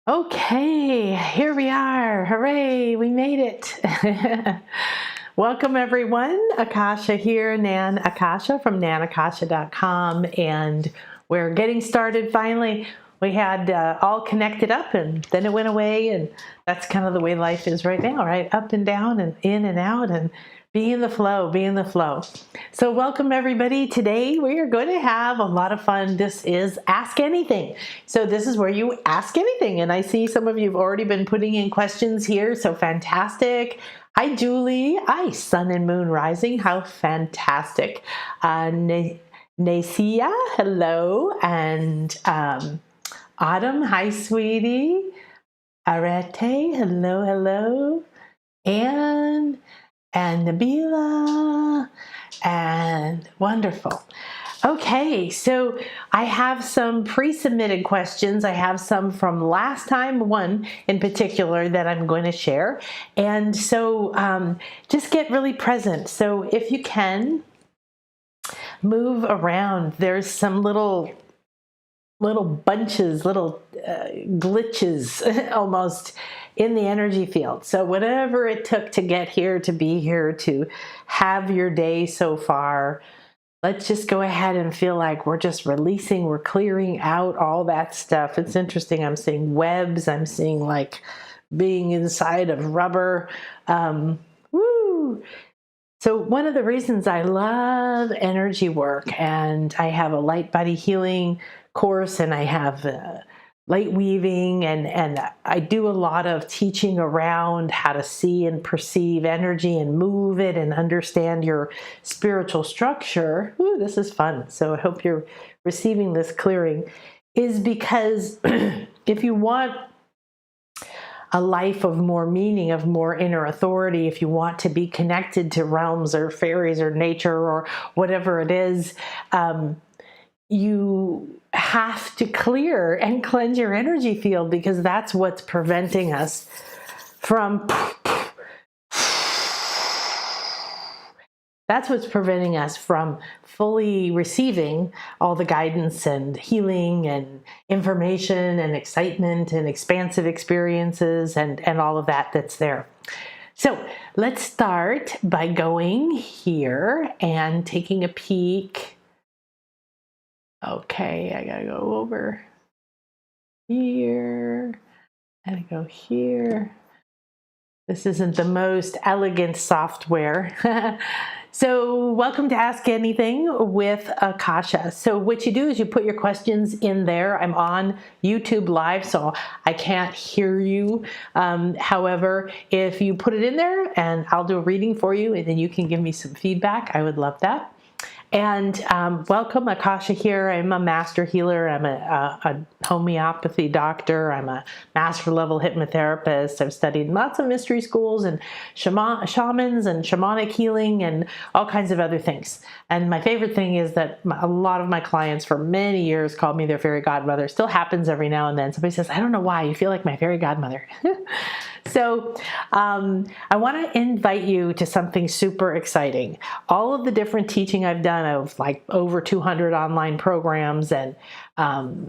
Okay, here we are. Hooray, we made it. Welcome everyone. Akasha here, Nan Akasha from nanakasha.com, and we're getting started finally. We had all connected up and then it went away, and that's kind of the way life is right now, right? Up and down and in and out, and be in the flow, be in the flow. So welcome everybody. Today we are going to have a lot of fun. This is Ask Anything. So this is where you ask anything. And I see some of you have already been putting in questions here. So fantastic. Hi, Julie. Hi, Sun and Moon Rising. How fantastic. Nasia, hello. And Autumn, hi, sweetie. Arete, hello, hello. And Nabila, and wonderful. Okay, so I have some pre-submitted questions. I have some from last time, one in particular that I'm going to share. And so just get really present. So if you can, move around. There's some little bunches, little glitches almost in the energy field. So whatever it took to get here, to be here, to have your day so far, let's just go ahead and feel like we're just releasing, we're clearing out all that stuff. It's interesting. I'm seeing webs. I'm seeing like being inside of rubber. Woo! So one of the reasons I love energy work, and I have a light body healing course, and I have light weaving, and I do a lot of teaching around how to see and perceive energy and move it and understand your spiritual structure. Ooh, this is fun. So I hope you're receiving this clearing, is because if you want a life of more meaning, of more inner authority, if you want to be connected to realms or fairies or nature or whatever it is, you have to clear and cleanse your energy field, because that's what's preventing us from fully receiving all the guidance and healing and information and excitement and expansive experiences and all of that that's there. So let's start by going here and taking a peek. Okay, I gotta go over here and go here. This isn't the most elegant software. So welcome to Ask Anything with Akasha. So what you do is you put your questions in there. I'm on YouTube Live, so I can't hear you. However, if you put it in there, and I'll do a reading for you, and then you can give me some feedback, I would love that. And welcome, Akasha here. I'm a master healer. I'm a homeopathy doctor. I'm a master level hypnotherapist. I've studied lots of mystery schools and shamans and shamanic healing and all kinds of other things. And my favorite thing is that a lot of my clients for many years called me their fairy godmother. Still happens every now and then. Somebody says, I don't know why, you feel like my fairy godmother. So I want to invite you to something super exciting. All of the different teaching I've done of like over 200 online programs and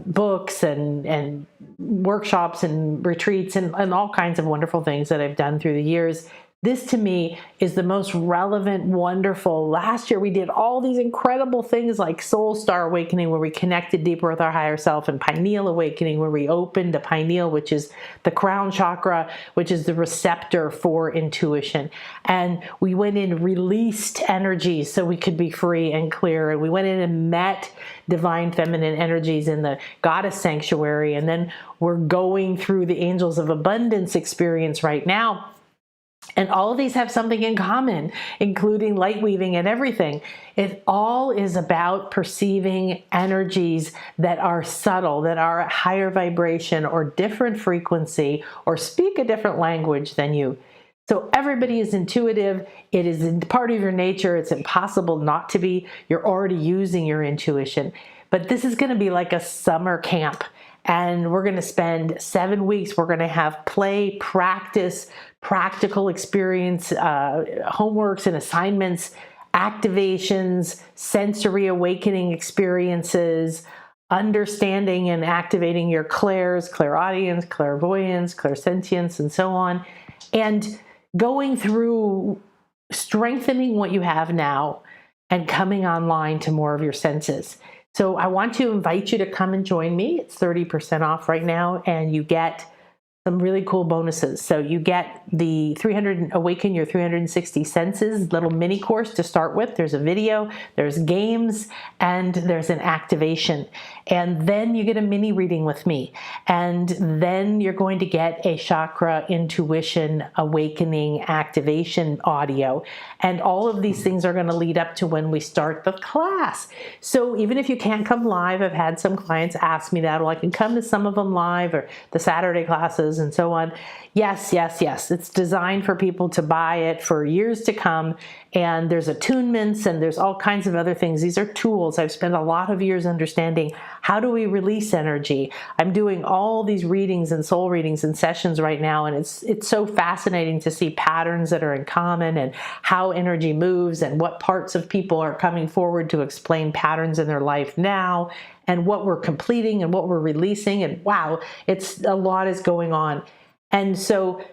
books and workshops and retreats and all kinds of wonderful things that I've done through the years. This to me is the most relevant, wonderful. Last year we did all these incredible things like Soul Star Awakening, where we connected deeper with our higher self, and Pineal Awakening, where we opened the pineal, which is the crown chakra, which is the receptor for intuition. And we went in and released energies so we could be free and clear. And we went in and met divine feminine energies in the goddess sanctuary. And then we're going through the Angels of Abundance experience right now. And all of these have something in common, including light weaving and everything. It all is about perceiving energies that are subtle, that are a higher vibration or different frequency or speak a different language than you. So everybody is intuitive. It is part of your nature. It's impossible not to be. You're already using your intuition. But this is going to be like a summer camp. And we're going to spend 7 weeks. We're going to have play, practice, practical experience, homeworks and assignments, activations, sensory awakening experiences, understanding and activating your clairs, clairaudience, clairvoyance, clairsentience, and so on, and going through strengthening what you have now and coming online to more of your senses. So I want to invite you to come and join me. It's 30% off right now, and you get some really cool bonuses. So you get the Awaken Your 360 Senses little mini course to start with. There's a video, there's games, and there's an activation. And then you get a mini reading with me. And then you're going to get a chakra intuition awakening activation audio. And all of these things are going to lead up to when we start the class. So even if you can't come live, I've had some clients ask me that, well, I can come to some of them live, or the Saturday classes and so on. Yes, yes, yes. It's designed for people to buy it for years to come. And there's attunements and there's all kinds of other things. These are tools. I've spent a lot of years understanding how do we release energy. I'm doing all these readings and soul readings and sessions right now. And it's so fascinating to see patterns that are in common and how energy moves and what parts of people are coming forward to explain patterns in their life now, and what we're completing and what we're releasing. And wow, a lot is going on. And so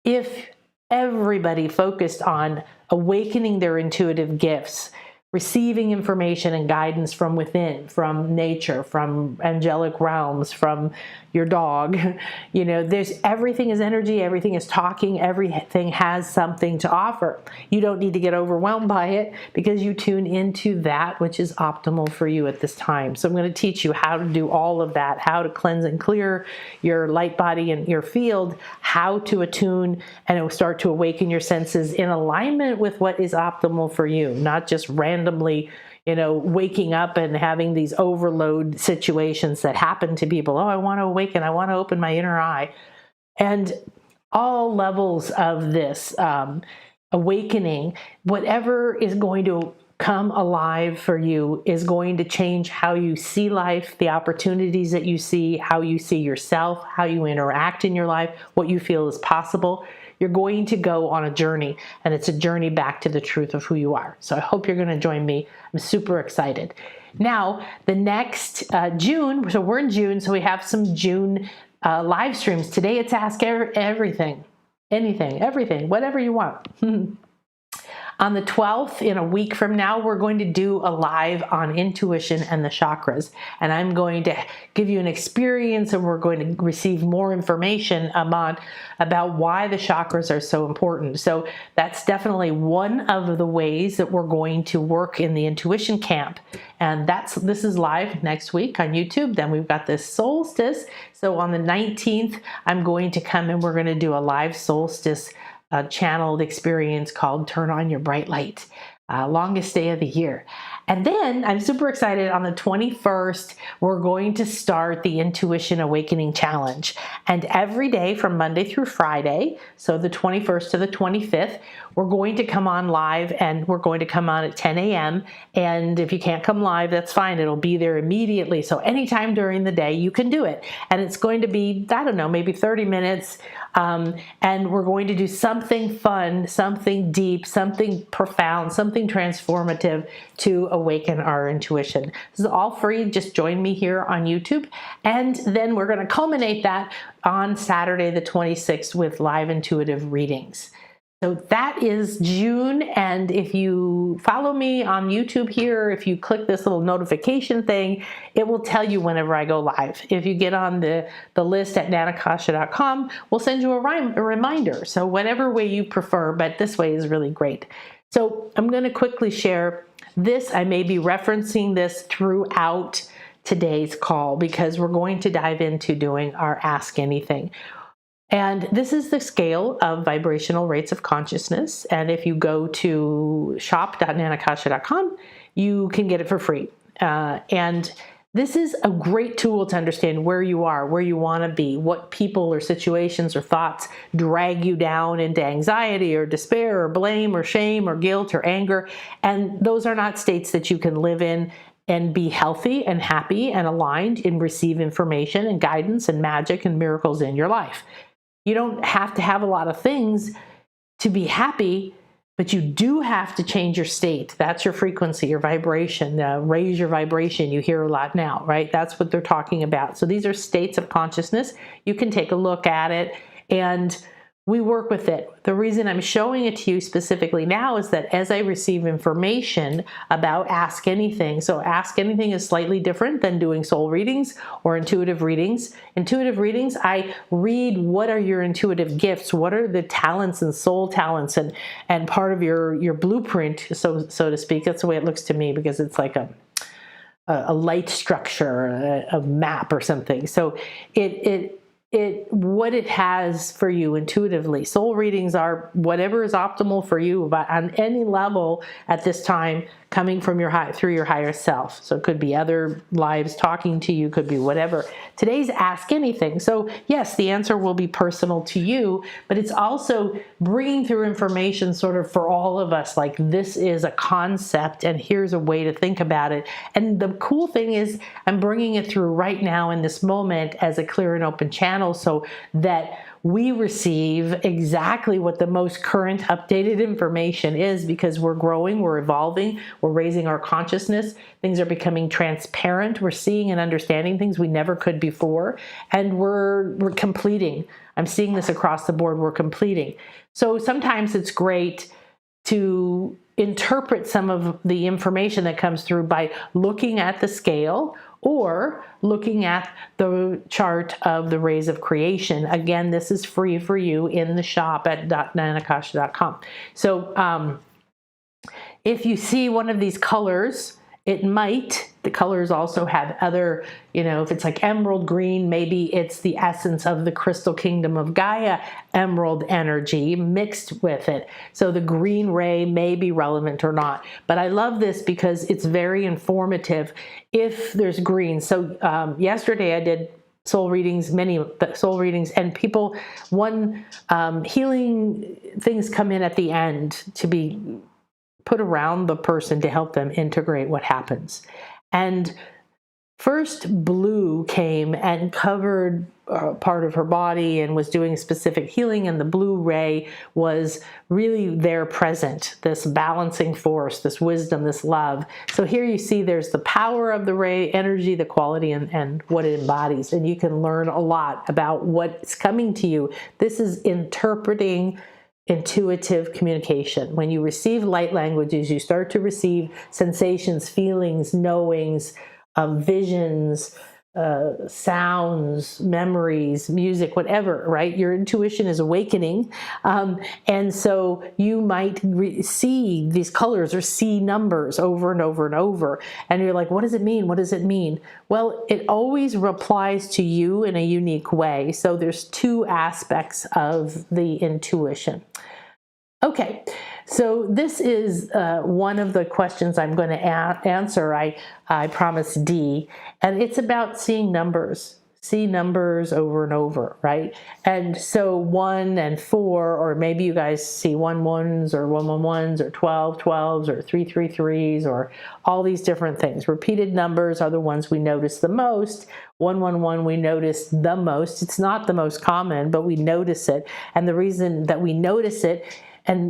if everybody focused on awakening their intuitive gifts, receiving information and guidance from within, from nature, from angelic realms, from your dog, everything is energy, everything is talking, everything has something to offer. You don't need to get overwhelmed by it because you tune into that which is optimal for you at this time. So I'm going to teach you how to do all of that, how to cleanse and clear your light body and your field, how to attune and start to awaken your senses in alignment with what is optimal for you, not just randomly waking up and having these overload situations that happen to people. Oh, I want to awaken. I want to open my inner eye. And all levels of this awakening, whatever is going to come alive for you is going to change how you see life, the opportunities that you see, how you see yourself, how you interact in your life, what you feel is possible. You're going to go on a journey, and it's a journey back to the truth of who you are. So I hope you're going to join me. I'm super excited. Now, the next June, so we're in June, so we have some June live streams. Today it's Ask Everything, anything, everything, whatever you want. On the 12th, in a week from now, we're going to do a live on intuition and the chakras. And I'm going to give you an experience, and we're going to receive more information about why the chakras are so important. So that's definitely one of the ways that we're going to work in the intuition camp. And this is live next week on YouTube. Then we've got this solstice. So on the 19th, I'm going to come and we're going to do a live solstice channeled experience called Turn On Your Bright Light, longest day of the year. And then I'm super excited. On the 21st, we're going to start the Intuition Awakening Challenge. And every day from Monday through Friday, so the 21st to the 25th, we're going to come on live, and we're going to come on at 10 a.m. And if you can't come live, that's fine. It'll be there immediately. So anytime during the day, you can do it. And it's going to be, I don't know, maybe 30 minutes. And we're going to do something fun, something deep, something profound, something transformative to awaken our intuition. This is all free. Just join me here on YouTube. And then we're going to culminate that on Saturday, the 26th, with live intuitive readings. So that is June, and if you follow me on YouTube here, if you click this little notification thing, it will tell you whenever I go live. If you get on the list at nanakasha.com, we'll send you a reminder. So whatever way you prefer, but this way is really great. So I'm going to quickly share this. I may be referencing this throughout today's call because we're going to dive into doing our Ask Anything. And this is the scale of vibrational rates of consciousness. And if you go to shop.nanakasha.com, you can get it for free. And this is a great tool to understand where you are, where you want to be, what people or situations or thoughts drag you down into anxiety or despair or blame or shame or guilt or anger. And those are not states that you can live in and be healthy and happy and aligned and receive information and guidance and magic and miracles in your life. You don't have to have a lot of things to be happy. But you do have to change your state. That's your frequency, your vibration. Raise your vibration. You hear a lot now, right? That's what they're talking about. So these are states of consciousness. You can take a look at it, and we work with it. The reason I'm showing it to you specifically now is that as I receive information about Ask Anything, so Ask Anything is slightly different than doing soul readings or intuitive readings. Intuitive readings, I read what are your intuitive gifts, what are the talents and soul talents and part of your blueprint, so to speak. That's the way it looks to me, because it's like a light structure, a map or something. So what it has for you intuitively. Soul readings are whatever is optimal for you, but on any level at this time, coming from through your higher self. So it could be other lives talking to you, could be whatever. Today's Ask Anything. So yes, the answer will be personal to you, but it's also bringing through information sort of for all of us, like this is a concept and here's a way to think about it. And the cool thing is I'm bringing it through right now in this moment as a clear and open channel, so that we receive exactly what the most current updated information is, because we're growing, we're evolving, we're raising our consciousness, things are becoming transparent, we're seeing and understanding things we never could before, and we're completing. I'm seeing this across the board, we're completing. So sometimes it's great to interpret some of the information that comes through by looking at the scale or looking at the chart of the rays of creation. Again, this is free for you in the shop at .nanakasha.com. So if you see one of these colors, the colors also have other, if it's like emerald green, maybe it's the essence of the crystal kingdom of Gaia, emerald energy mixed with it. So the green ray may be relevant or not. But I love this because it's very informative if there's green. So yesterday I did soul readings, many soul readings, and people, healing things come in at the end to be put around the person to help them integrate what happens. And first blue came and covered part of her body and was doing specific healing, and the blue ray was really there present, this balancing force, this wisdom, this love. So here you see there's the power of the ray energy, the quality, and what it embodies, and you can learn a lot about what's coming to you. This is interpreting intuitive communication. When you receive light languages, you start to receive sensations, feelings, knowings, visions, sounds, memories, music, whatever, right? Your intuition is awakening. And so you might see these colors or see numbers over and over and over. And you're like, what does it mean? What does it mean? Well, it always replies to you in a unique way. So there's two aspects of the intuition. Okay, so this is one of the questions I'm going to answer. I promised D, and it's about seeing numbers. See numbers over and over, right? And so 1 and 4, or maybe you guys see 1-1s or 1-1-1s or 12-12s or 3-3-3s or all these different things. Repeated numbers are the ones we notice the most. 1-1-1 we notice the most. It's not the most common, but we notice it. And the reason that we notice it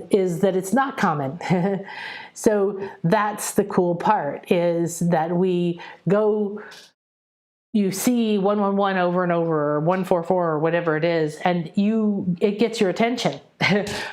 is that it's not common. So that's the cool part, is that we go, you see 1-1-1 over and over, or 1-4-4 or whatever it is, and it gets your attention,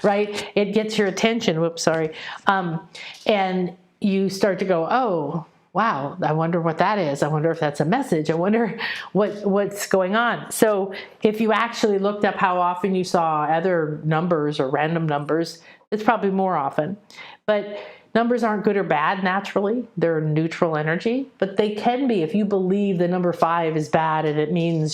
right? It gets your attention. Whoops, sorry. And you start to go, oh, wow, I wonder what that is. I wonder if that's a message. I wonder what's going on. So if you actually looked up how often you saw other numbers or random numbers, it's probably more often. But numbers aren't good or bad naturally. They're neutral energy, but they can be if you believe the number 5 is bad and it means,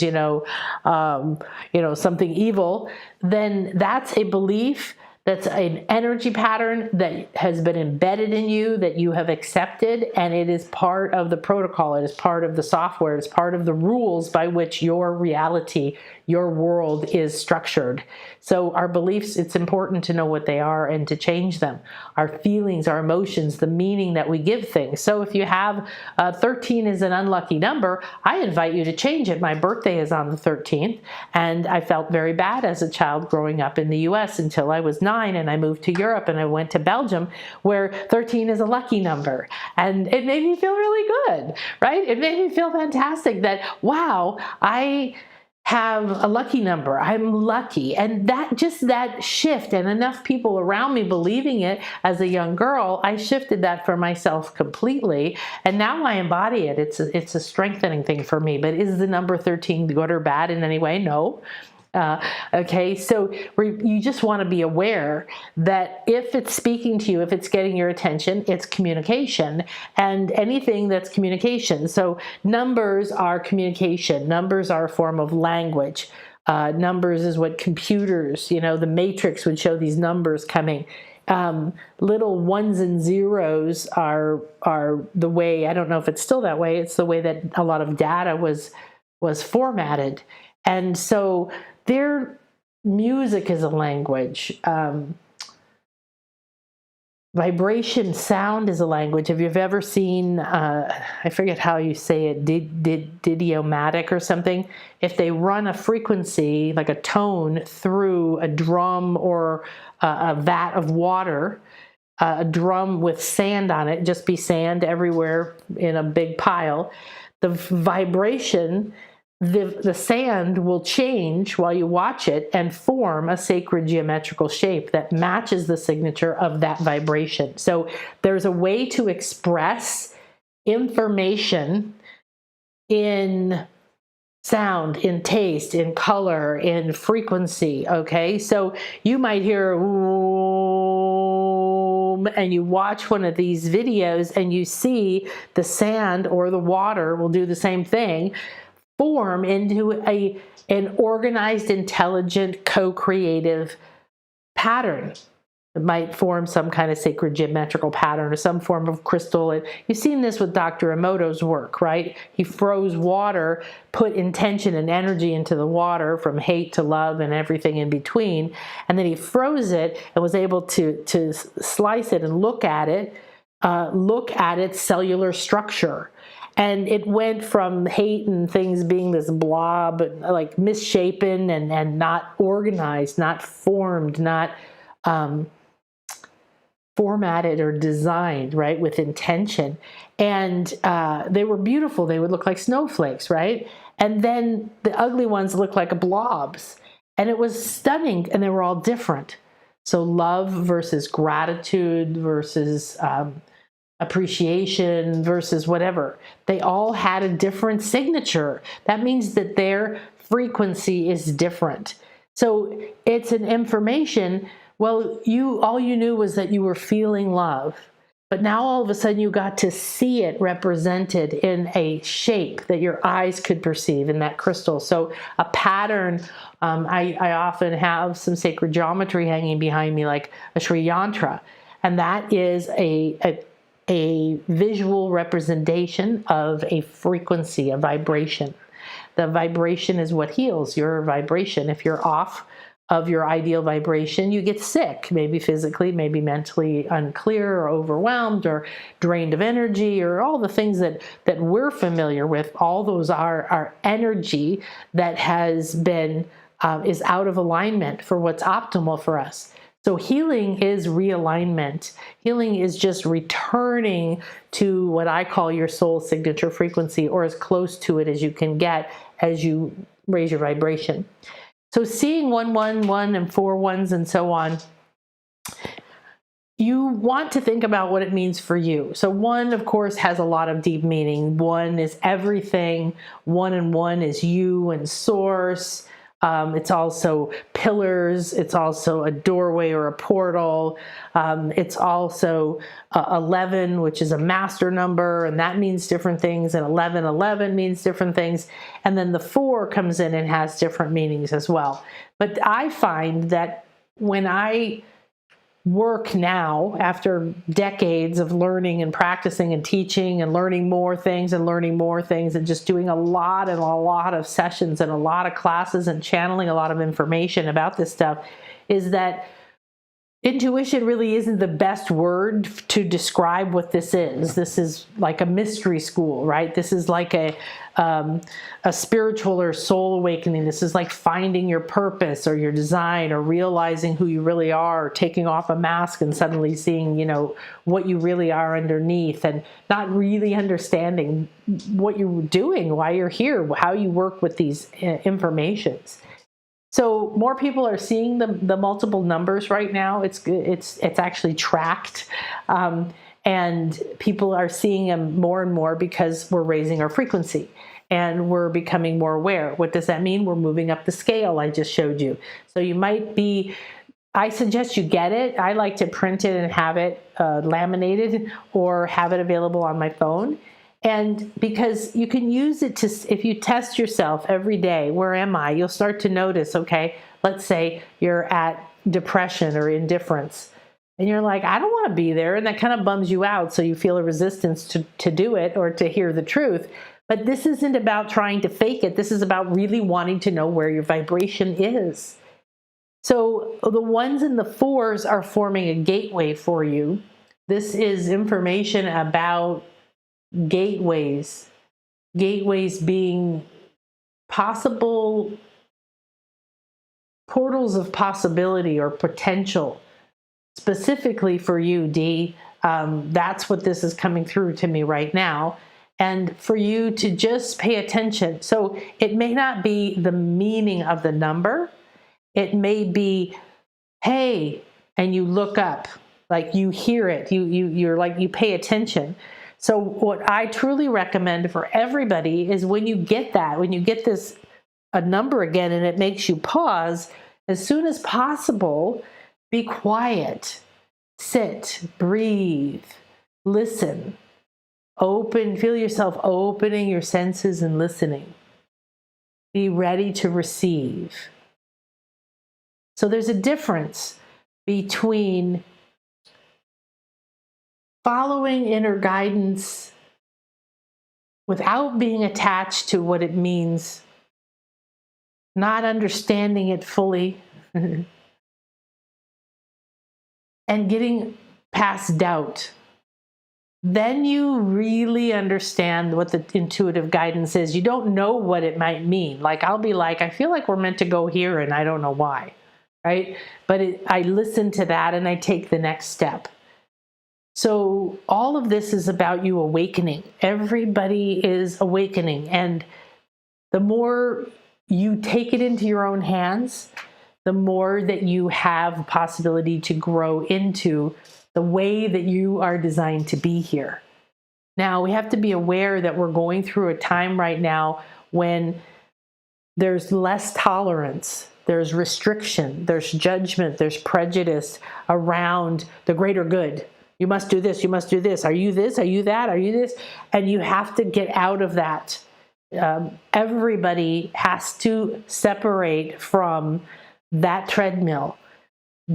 something evil, then that's a belief. That's an energy pattern that has been embedded in you, that you have accepted, and it is part of the protocol. It is part of the software. It's part of the rules by which your reality, your world is structured. So our beliefs, it's important to know what they are and to change them. Our feelings, our emotions, the meaning that we give things. So if you have 13 is an unlucky number, I invite you to change it. My birthday is on the 13th, and I felt very bad as a child growing up in the U.S. until I was 9. 29 and I moved to Europe and I went to Belgium, where 13 is a lucky number. And it made me feel really good, right? It made me feel fantastic that, wow, I have a lucky number. I'm lucky. And that shift, and enough people around me believing it as a young girl, I shifted that for myself completely. And now I embody it. It's a strengthening thing for me. But is the number 13 good or bad in any way? No. Okay, so you just want to be aware that if it's speaking to you, if it's getting your attention, it's communication, and anything that's communication. So numbers are communication. Numbers are a form of language. Numbers is what computers, the matrix would show these numbers coming. Little ones and zeros are the way, I don't know if it's still that way, it's the way that a lot of data was formatted. And so their music is a language. Vibration, sound is a language. If you've ever seen, I forget how you say it, didiomatic or something, if they run a frequency, like a tone, through a drum or a vat of water, a drum with sand on it, just be sand everywhere in a big pile, the vibration, the sand will change while you watch it and form a sacred geometrical shape that matches the signature of that vibration. So there's a way to express information in sound, in taste, in color, in frequency, okay? So you might hear and you watch one of these videos and you see the sand or the water will do the same thing, form into an organized, intelligent, co-creative pattern. It might form some kind of sacred geometrical pattern or some form of crystal. And you've seen this with Dr. Emoto's work, right? He froze water, put intention and energy into the water from hate to love and everything in between. And then he froze it and was able to slice it and look at its cellular structure. And it went from hate and things being this blob, like misshapen and not organized, not formed, not formatted or designed, right, with intention. And they were beautiful. They would look like snowflakes, right? And then the ugly ones looked like blobs. And it was stunning, and they were all different. So love versus gratitude versus appreciation versus whatever. They all had a different signature. That means that their frequency is different. So it's an information. Well, all you knew was that you were feeling love, but now all of a sudden you got to see it represented in a shape that your eyes could perceive in that crystal. So a pattern, I often have some sacred geometry hanging behind me, like a Sri Yantra, and that is a visual representation of a frequency, a vibration. The vibration is what heals your vibration. If you're off of your ideal vibration, you get sick, maybe physically, maybe mentally unclear or overwhelmed or drained of energy, or all the things that we're familiar with. All those are energy that has been, is out of alignment for what's optimal for us. So healing is realignment. Healing is just returning to what I call your soul signature frequency, or as close to it as you can get as you raise your vibration. So seeing 111 and 4 ones and so on, you want to think about what it means for you. So 1, of course, has a lot of deep meaning. 1 is everything. 1 and 1 is you and source. It's also pillars. It's also a doorway or a portal. It's also 11, which is a master number, and that means different things. And 1111 means different things. And then the 4 comes in and has different meanings as well. But I find that when I work now, after decades of learning and practicing and teaching and learning more things and just doing a lot of sessions and a lot of classes and channeling a lot of information about this stuff, is that intuition really isn't the best word to describe what this is. This is like a mystery school, right? This is like a spiritual or soul awakening. This is like finding your purpose or your design, or realizing who you really are, or taking off a mask and suddenly seeing, what you really are underneath, and not really understanding what you're doing, why you're here, how you work with these informations. So more people are seeing the multiple numbers right now. It's actually tracked, and people are seeing them more and more because we're raising our frequency and we're becoming more aware. What does that mean? We're moving up the scale I just showed you. So you might be. I suggest you get it. I like to print it and have it laminated, or have it available on my phone. And because you can use it to, if you test yourself every day, where am I? You'll start to notice, okay, let's say you're at depression or indifference, and you're like, I don't want to be there. And that kind of bums you out. So you feel a resistance to do it or to hear the truth. But this isn't about trying to fake it. This is about really wanting to know where your vibration is. So the ones and the fours are forming a gateway for you. This is information about gateways being possible portals of possibility or potential, specifically for you, D. That's what this is coming through to me right now. And for you to just pay attention. So it may not be the meaning of the number. It may be, hey, and you look up, like you hear it, you're like, you pay attention. So what I truly recommend for everybody is when you get this a number again and it makes you pause, as soon as possible, be quiet, sit, breathe, listen, feel yourself opening your senses and listening. Be ready to receive. So there's a difference between following inner guidance without being attached to what it means, not understanding it fully, and getting past doubt. Then you really understand what the intuitive guidance is. You don't know what it might mean. Like I'll be like, I feel like we're meant to go here and I don't know why, right? But I listen to that and I take the next step. So all of this is about you awakening. Everybody is awakening. And the more you take it into your own hands, the more that you have possibility to grow into the way that you are designed to be here. Now, we have to be aware that we're going through a time right now when there's less tolerance, there's restriction, there's judgment, there's prejudice around the greater good. You must do this, you must do this. Are you this? Are you that? Are you this? And you have to get out of that. Everybody has to separate from that treadmill,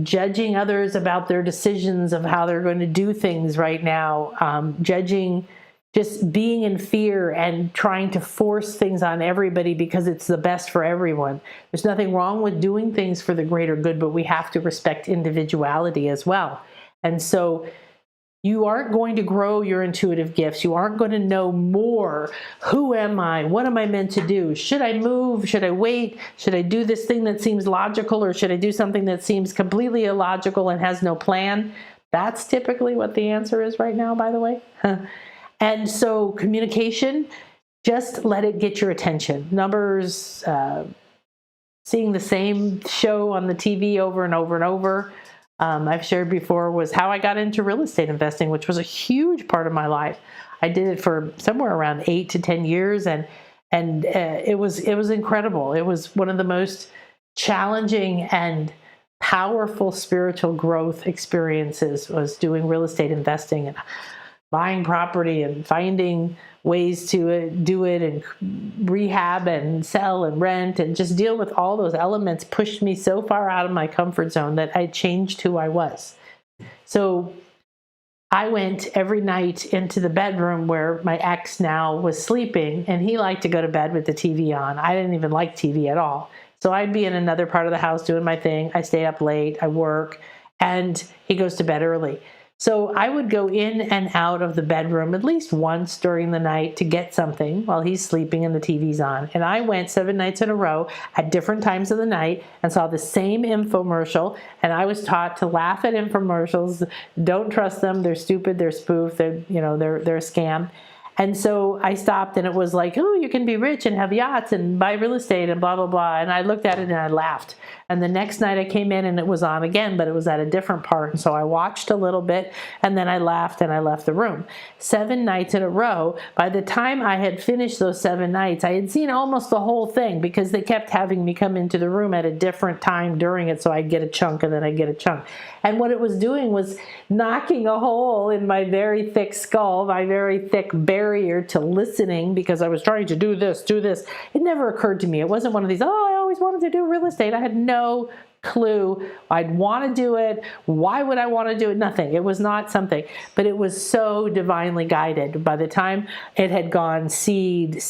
judging others about their decisions of how they're going to do things right now, judging, just being in fear and trying to force things on everybody because it's the best for everyone. There's nothing wrong with doing things for the greater good, but we have to respect individuality as well. And so you aren't going to grow your intuitive gifts. You aren't going to know more. Who am I? What am I meant to do? Should I move? Should I wait? Should I do this thing that seems logical, or should I do something that seems completely illogical and has no plan? That's typically what the answer is right now, by the way. And so communication, just let it get your attention. Numbers, seeing the same show on the TV over and over and over. I've shared before was how I got into real estate investing, which was a huge part of my life. I did it for somewhere around 8 to 10 years, and it was incredible. It was one of the most challenging and powerful spiritual growth experiences, was doing real estate investing and buying property and finding ways to do it and rehab and sell and rent and just deal with all those elements pushed me so far out of my comfort zone that I changed who I was. So I went every night into the bedroom where my ex now was sleeping, and he liked to go to bed with the TV on. I didn't even like TV at all. So I'd be in another part of the house doing my thing. I stayed up late, I work, and he goes to bed early. So I would go in and out of the bedroom at least once during the night to get something while he's sleeping and the TV's on. And I went 7 nights in a row at different times of the night and saw the same infomercial. And I was taught to laugh at infomercials. Don't trust them. They're stupid. They're spoof. They're a scam. And so I stopped, and it was like, oh, you can be rich and have yachts and buy real estate and blah, blah, blah. And I looked at it and I laughed. And the next night I came in and it was on again, but it was at a different part. And so I watched a little bit and then I laughed and I left the room. 7 nights in a row. By the time I had finished those 7 nights, I had seen almost the whole thing because they kept having me come into the room at a different time during it. So I'd get a chunk and then I'd get a chunk. And what it was doing was knocking a hole in my very thick skull, my very thick barrier to listening, because I was trying to do this. It never occurred to me. It wasn't one of these, oh, I always wanted to do real estate. I had no clue I'd want to do it. Why would I want to do it? Nothing. It was not something, but it was so divinely guided. By the time it had gone seed,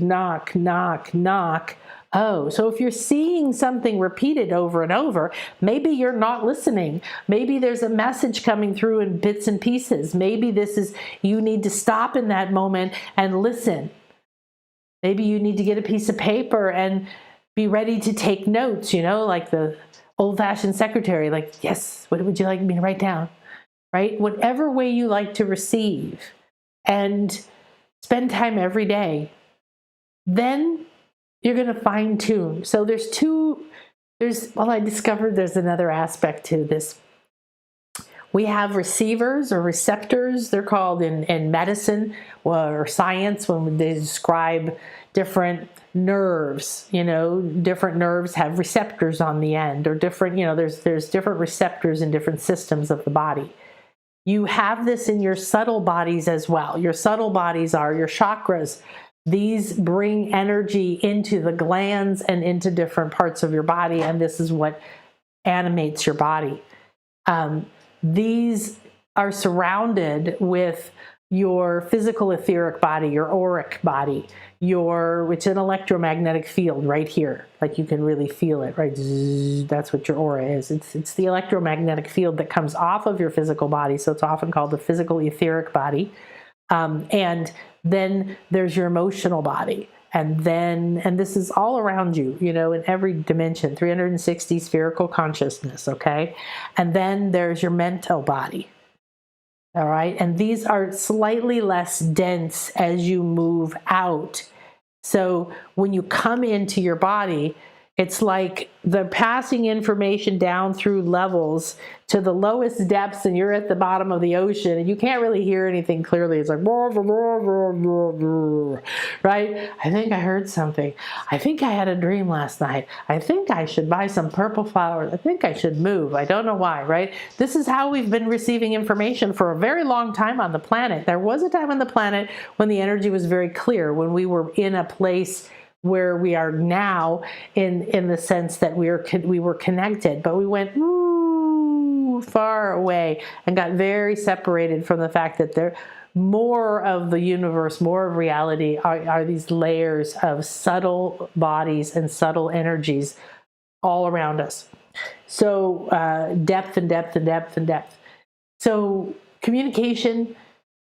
knock, knock, knock. Oh, so if you're seeing something repeated over and over, maybe you're not listening. Maybe there's a message coming through in bits and pieces. Maybe you need to stop in that moment and listen. Maybe you need to get a piece of paper and be ready to take notes, like the old-fashioned secretary, like, yes, what would you like me to write down, right? Whatever way you like to receive, and spend time every day. Then you're going to fine tune. So I discovered there's another aspect to this. We have receivers or receptors, they're called in medicine or science, when they describe different nerves. Different nerves have receptors on the end, or different, there's different receptors in different systems of the body. You have this in your subtle bodies as well. Your subtle bodies are your chakras. These bring energy into the glands and into different parts of your body, and this is what animates your body. These are surrounded with your physical etheric body, your auric body, which is an electromagnetic field right here. Like you can really feel it, right? Zzz, that's what your aura is. It's the electromagnetic field that comes off of your physical body. So it's often called the physical etheric body. And then there's your emotional body. And this is all around you, in every dimension, 360 spherical consciousness, okay? And then there's your mental body, all right? And these are slightly less dense as you move out. So when you come into your body, it's like the passing information down through levels to the lowest depths, and you're at the bottom of the ocean and you can't really hear anything clearly. It's like, right? I think I heard something. I think I had a dream last night. I think I should buy some purple flowers. I think I should move. I don't know why, right? This is how we've been receiving information for a very long time on the planet. There was a time on the planet when the energy was very clear, when we were in a place where we are now, in the sense that we were connected, but we went far away and got very separated from the fact that there more of the universe, more of reality are these layers of subtle bodies and subtle energies all around us. So depth and depth and depth and depth. So communication,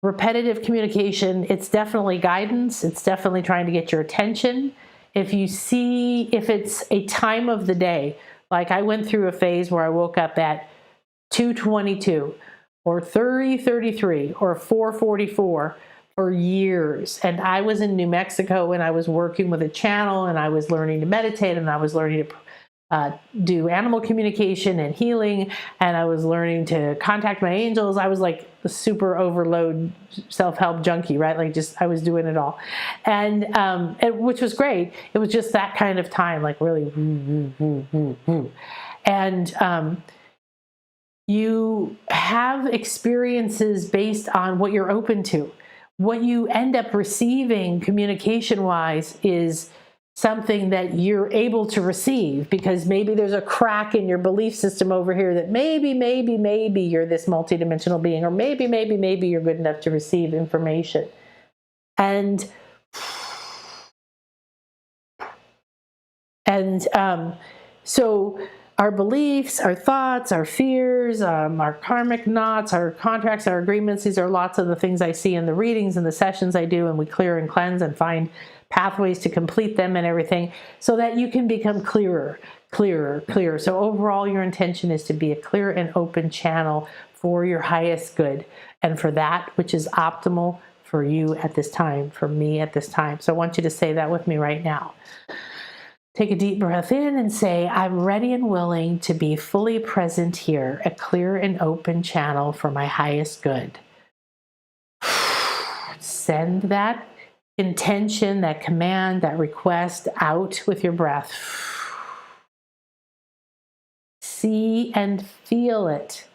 repetitive communication, it's definitely guidance. It's definitely trying to get your attention. If it's a time of the day, like I went through a phase where I woke up at 2:22 or 3:33 or 4:44 for years. And I was in New Mexico and I was working with a channel, and I was learning to meditate, and I was learning to do animal communication and healing, and I was learning to contact my angels. I was like a super overload self-help junkie, right? Like I was doing it all. And which was great. It was just that kind of time, like really. And you have experiences based on what you're open to. What you end up receiving communication-wise is something that you're able to receive, because maybe there's a crack in your belief system over here that maybe you're this multidimensional being, or maybe you're good enough to receive information. And so our beliefs, our thoughts, our fears, our karmic knots, our contracts, our agreements. These are lots of the things I see in the readings and the sessions I do, and we clear and cleanse and find pathways to complete them and everything so that you can become clearer, clearer, clearer. So overall, your intention is to be a clear and open channel for your highest good and for that which is optimal for you at this time, for me at this time. So I want you to say that with me right now. Take a deep breath in and say, I'm ready and willing to be fully present here, a clear and open channel for my highest good. Send that intention, that command, that request out with your breath. See and feel it.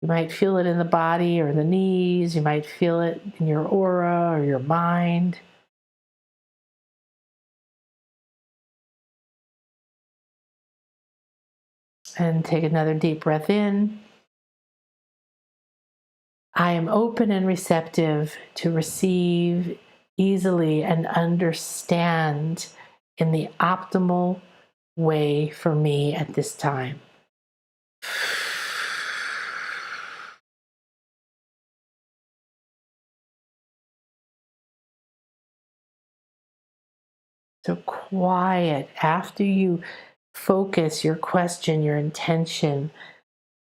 You might feel it in the body or the knees. You might feel it in your aura or your mind. And take another deep breath in. I am open and receptive to receive easily and understand in the optimal way for me at this time. So quiet after you focus your question, your intention.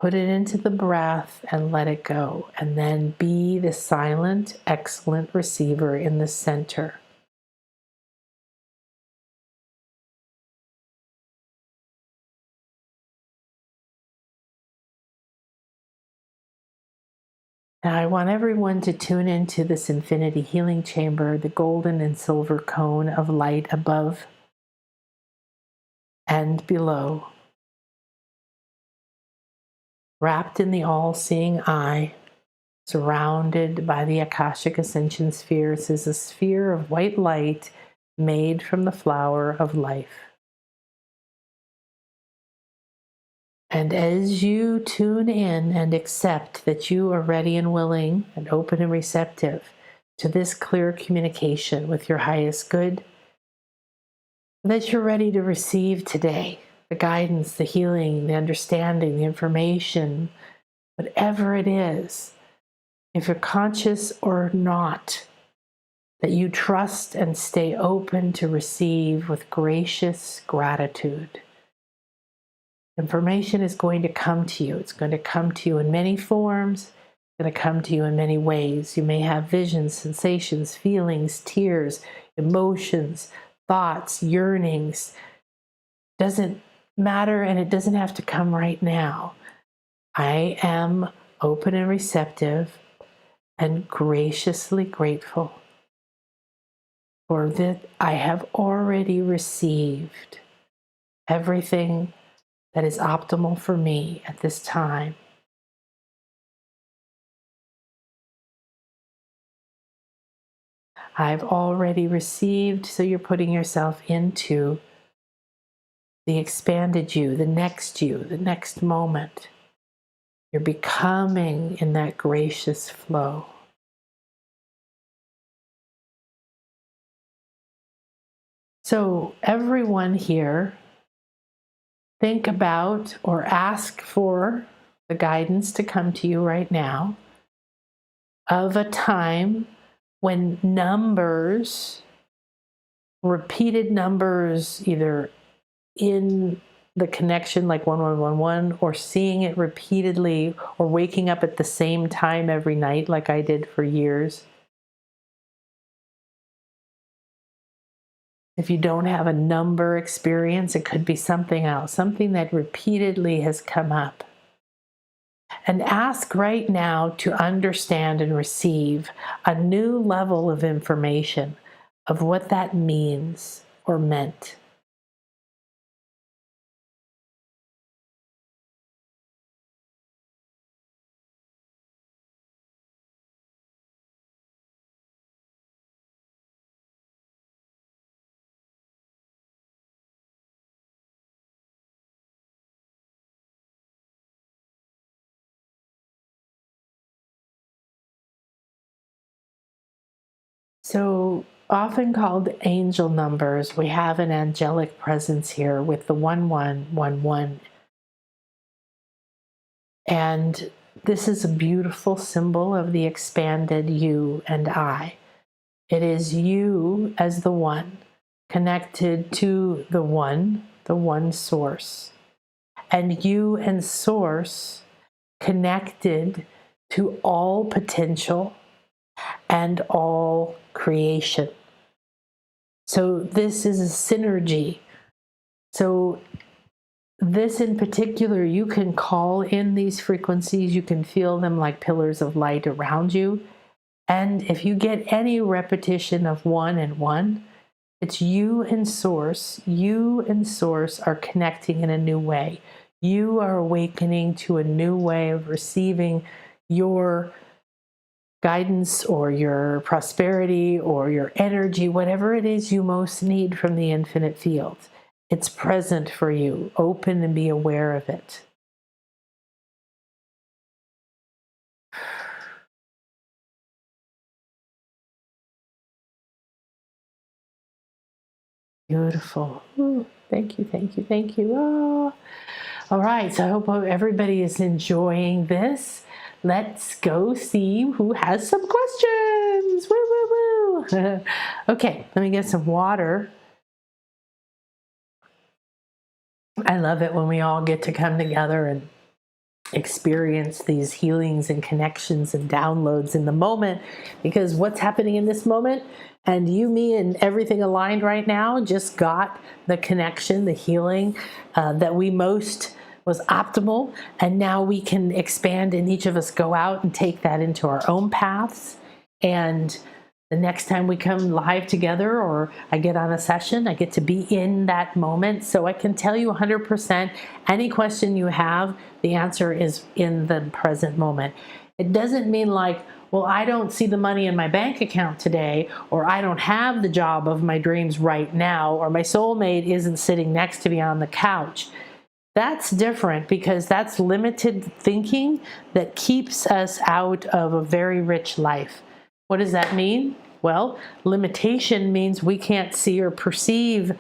Put it into the breath and let it go. And then be the silent, excellent receiver in the center. Now I want everyone to tune into this infinity healing chamber, the golden and silver cone of light above and below. Wrapped in the all-seeing eye, surrounded by the Akashic Ascension spheres, is a sphere of white light made from the flower of life. And as you tune in and accept that you are ready and willing and open and receptive to this clear communication with your highest good, that you're ready to receive today the guidance, the healing, the understanding, the information, whatever it is, if you're conscious or not, that you trust and stay open to receive with gracious gratitude. Information is going to come to you. It's going to come to you in many forms. It's going to come to you in many ways. You may have visions, sensations, feelings, tears, emotions, thoughts, yearnings. Doesn't matter, and it doesn't have to come right now. I am open and receptive and graciously grateful for that I have already received everything that is optimal for me at this time. I've already received, so you're putting yourself into the expanded you, the next moment. You're becoming in that gracious flow. So everyone here, think about or ask for the guidance to come to you right now of a time when numbers, repeated numbers, either in the connection like 1111 or seeing it repeatedly or waking up at the same time every night like I did for years. If you don't have a number experience, it could be something else, something that repeatedly has come up. And ask right now to understand and receive a new level of information of what that means or meant. So often called angel numbers. We have an angelic presence here with the 1111. And this is a beautiful symbol of the expanded you and I. It is you as the one connected to the one source. And you and source connected to all potential and all creation. So this is a synergy. So this in particular, you can call in these frequencies. You can feel them like pillars of light around you. And if you get any repetition of 1 and 1, it's you and source. You and source are connecting in a new way. You are awakening to a new way of receiving your guidance or your prosperity or your energy, whatever it is you most need from the infinite field. It's present for you. Open and be aware of it. Beautiful. Ooh, thank you, thank you, thank you. Oh. All right, so I hope everybody is enjoying this. Let's go see who has some questions. Woo, woo, woo. Okay, let me get some water. I love it when we all get to come together and experience these healings and connections and downloads in the moment, because what's happening in this moment, and you, me, and everything aligned right now just got the connection, the healing that we most was optimal, and now we can expand, and each of us go out and take that into our own paths. And the next time we come live together or I get on a session, I get to be in that moment. So I can tell you 100%, any question you have, the answer is in the present moment. It doesn't mean like, well, I don't see the money in my bank account today, or I don't have the job of my dreams right now, or my soulmate isn't sitting next to me on the couch. That's different, because that's limited thinking that keeps us out of a very rich life. What does that mean? Well, limitation means we can't see or perceive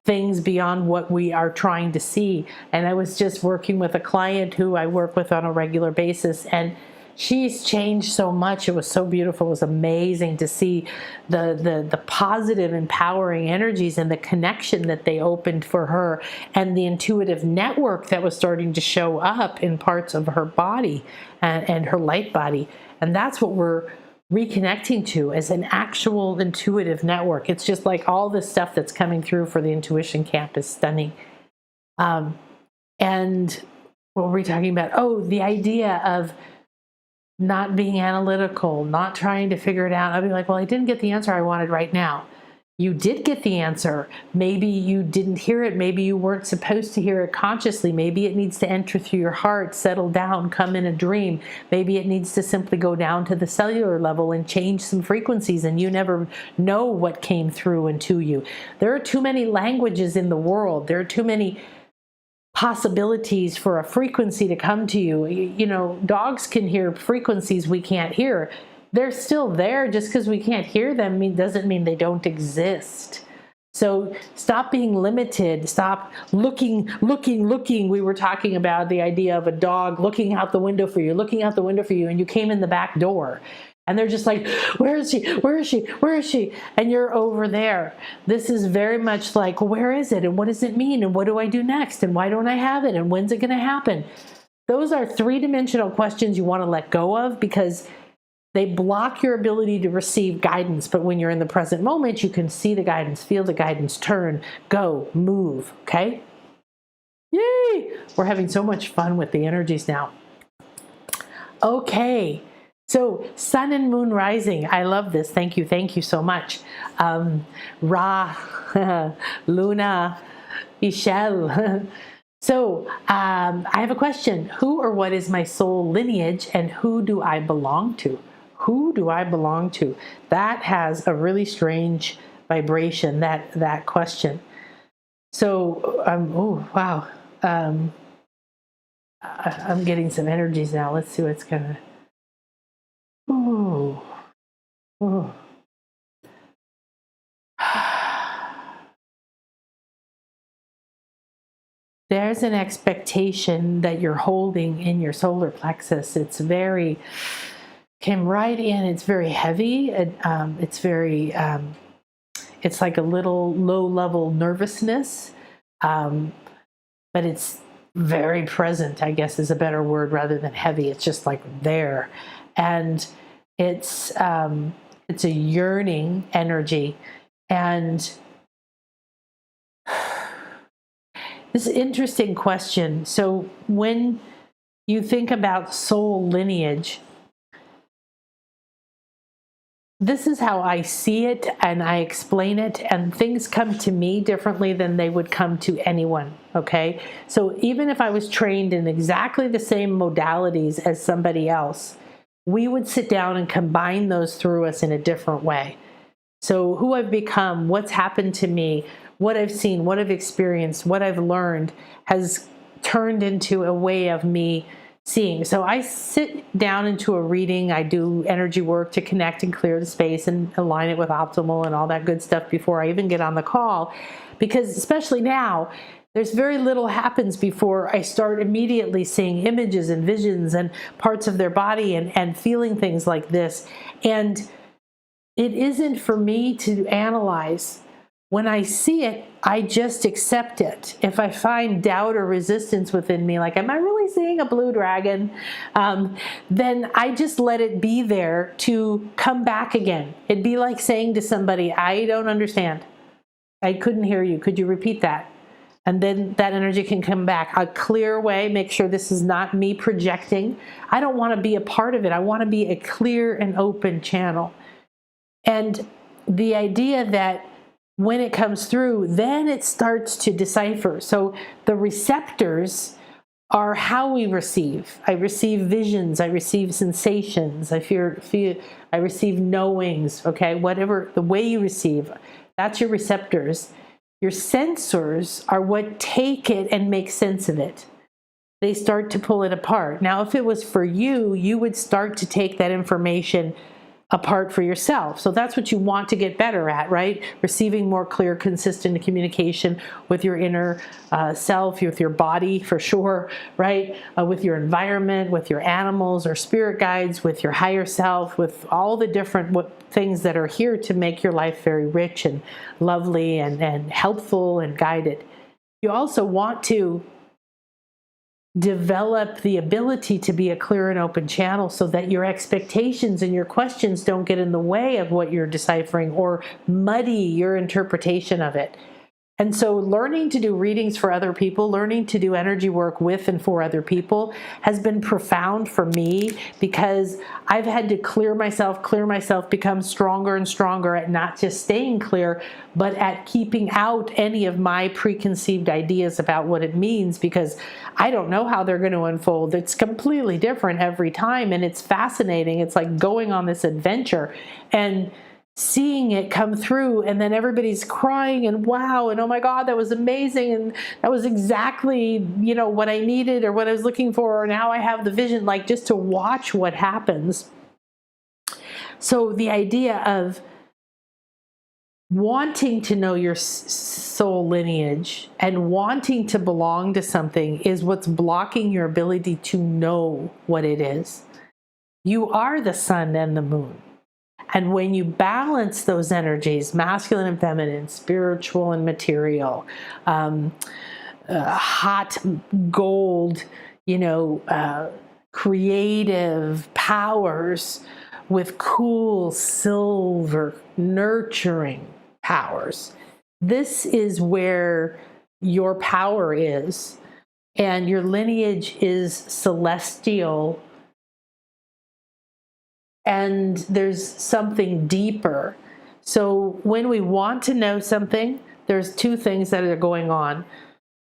things beyond what we are trying to see. And I was just working with a client who I work with on a regular basis, and she's changed so much. It was so beautiful. It was amazing to see the positive, empowering energies and the connection that they opened for her, and the intuitive network that was starting to show up in parts of her body and her light body. And that's what we're reconnecting to as an actual intuitive network. It's just like all this stuff that's coming through for the intuition camp is stunning. And what were we talking about? Oh, the idea of not being analytical, not trying to figure it out. I'd be like, well, I didn't get the answer I wanted right now. You did get the answer. Maybe you didn't hear it. Maybe you weren't supposed to hear it consciously. Maybe it needs to enter through your heart, settle down, come in a dream. Maybe it needs to simply go down to the cellular level and change some frequencies, and you never know what came through and to you. There are too many languages in the world. There are too many possibilities for a frequency to come to you. You know, dogs can hear frequencies we can't hear. They're still there. Just because we can't hear them doesn't mean they don't exist. So stop being limited. Stop looking. We were talking about the idea of a dog looking out the window for you, and you came in the back door. And they're just like, where is she? Where is she? Where is she? And you're over there. This is very much like, where is it? And what does it mean? And what do I do next? And why don't I have it? And when's it going to happen? Those are three-dimensional questions you want to let go of, because they block your ability to receive guidance. But when you're in the present moment, you can see the guidance, feel the guidance, turn, go, move. Okay? Yay! We're having so much fun with the energies now. Okay. So sun and moon rising. I love this. Thank you. Thank you so much. Ra, Luna, Ishel. So I have a question. Who or what is my soul lineage, and who do I belong to? Who do I belong to? That has a really strange vibration, that question. So, oh, wow. I'm getting some energies now. Let's see what's going to... Ooh. Ooh. there's an expectation that you're holding in your solar plexus. It's very, came right in, it's very heavy. It's very, it's like a little low level nervousness, but it's very present, I guess is a better word rather than heavy. It's just like there. And it's a yearning energy. And this is an interesting question. So when you think about soul lineage, this is how I see it and I explain it, and things come to me differently than they would come to anyone, okay? So even if I was trained in exactly the same modalities as somebody else, we would sit down and combine those through us in a different way. So who I've become, what's happened to me, what I've seen, what I've experienced, what I've learned has turned into a way of me seeing. So I sit down into a reading, I do energy work to connect and clear the space and align it with optimal and all that good stuff before I even get on the call. Because especially now, there's very little happens before I start immediately seeing images and visions and parts of their body and feeling things like this. And it isn't for me to analyze. When I see it, I just accept it. If I find doubt or resistance within me, like, am I really seeing a blue dragon? Then I just let it be there to come back again. It'd be like saying to somebody, I don't understand. I couldn't hear you. Could you repeat that? And then that energy can come back. A clear way, make sure this is not me projecting. I don't want to be a part of it. I want to be a clear and open channel. And the idea that when it comes through, then it starts to decipher. So the receptors are how we receive. I receive visions, I receive sensations, I receive knowings, okay? Whatever, the way you receive, that's your receptors. Your sensors are what take it and make sense of it. They start to pull it apart. Now, if it was for you, you would start to take that information apart for yourself. So that's what you want to get better at, right? Receiving more clear, consistent communication with your inner self, with your body for sure, right? With your environment, with your animals or spirit guides, with your higher self, with all the different things that are here to make your life very rich and lovely and helpful and guided. You also want to develop the ability to be a clear and open channel so that your expectations and your questions don't get in the way of what you're deciphering or muddy your interpretation of it. And so learning to do readings for other people, learning to do energy work with and for other people has been profound for me because I've had to clear myself, become stronger and stronger at not just staying clear, but at keeping out any of my preconceived ideas about what it means because I don't know how they're going to unfold. It's completely different every time and it's fascinating. It's like going on this adventure and seeing it come through, and then everybody's crying and wow, and oh my God, that was amazing, and that was exactly, what I needed or what I was looking for, or now I have the vision, like just to watch what happens. So the idea of wanting to know your soul lineage and wanting to belong to something is what's blocking your ability to know what it is. You are the sun and the moon. And when you balance those energies, masculine and feminine, spiritual and material, hot gold, creative powers with cool silver, nurturing powers, this is where your power is. And your lineage is celestial. And there's something deeper. So when we want to know something, there's two things that are going on.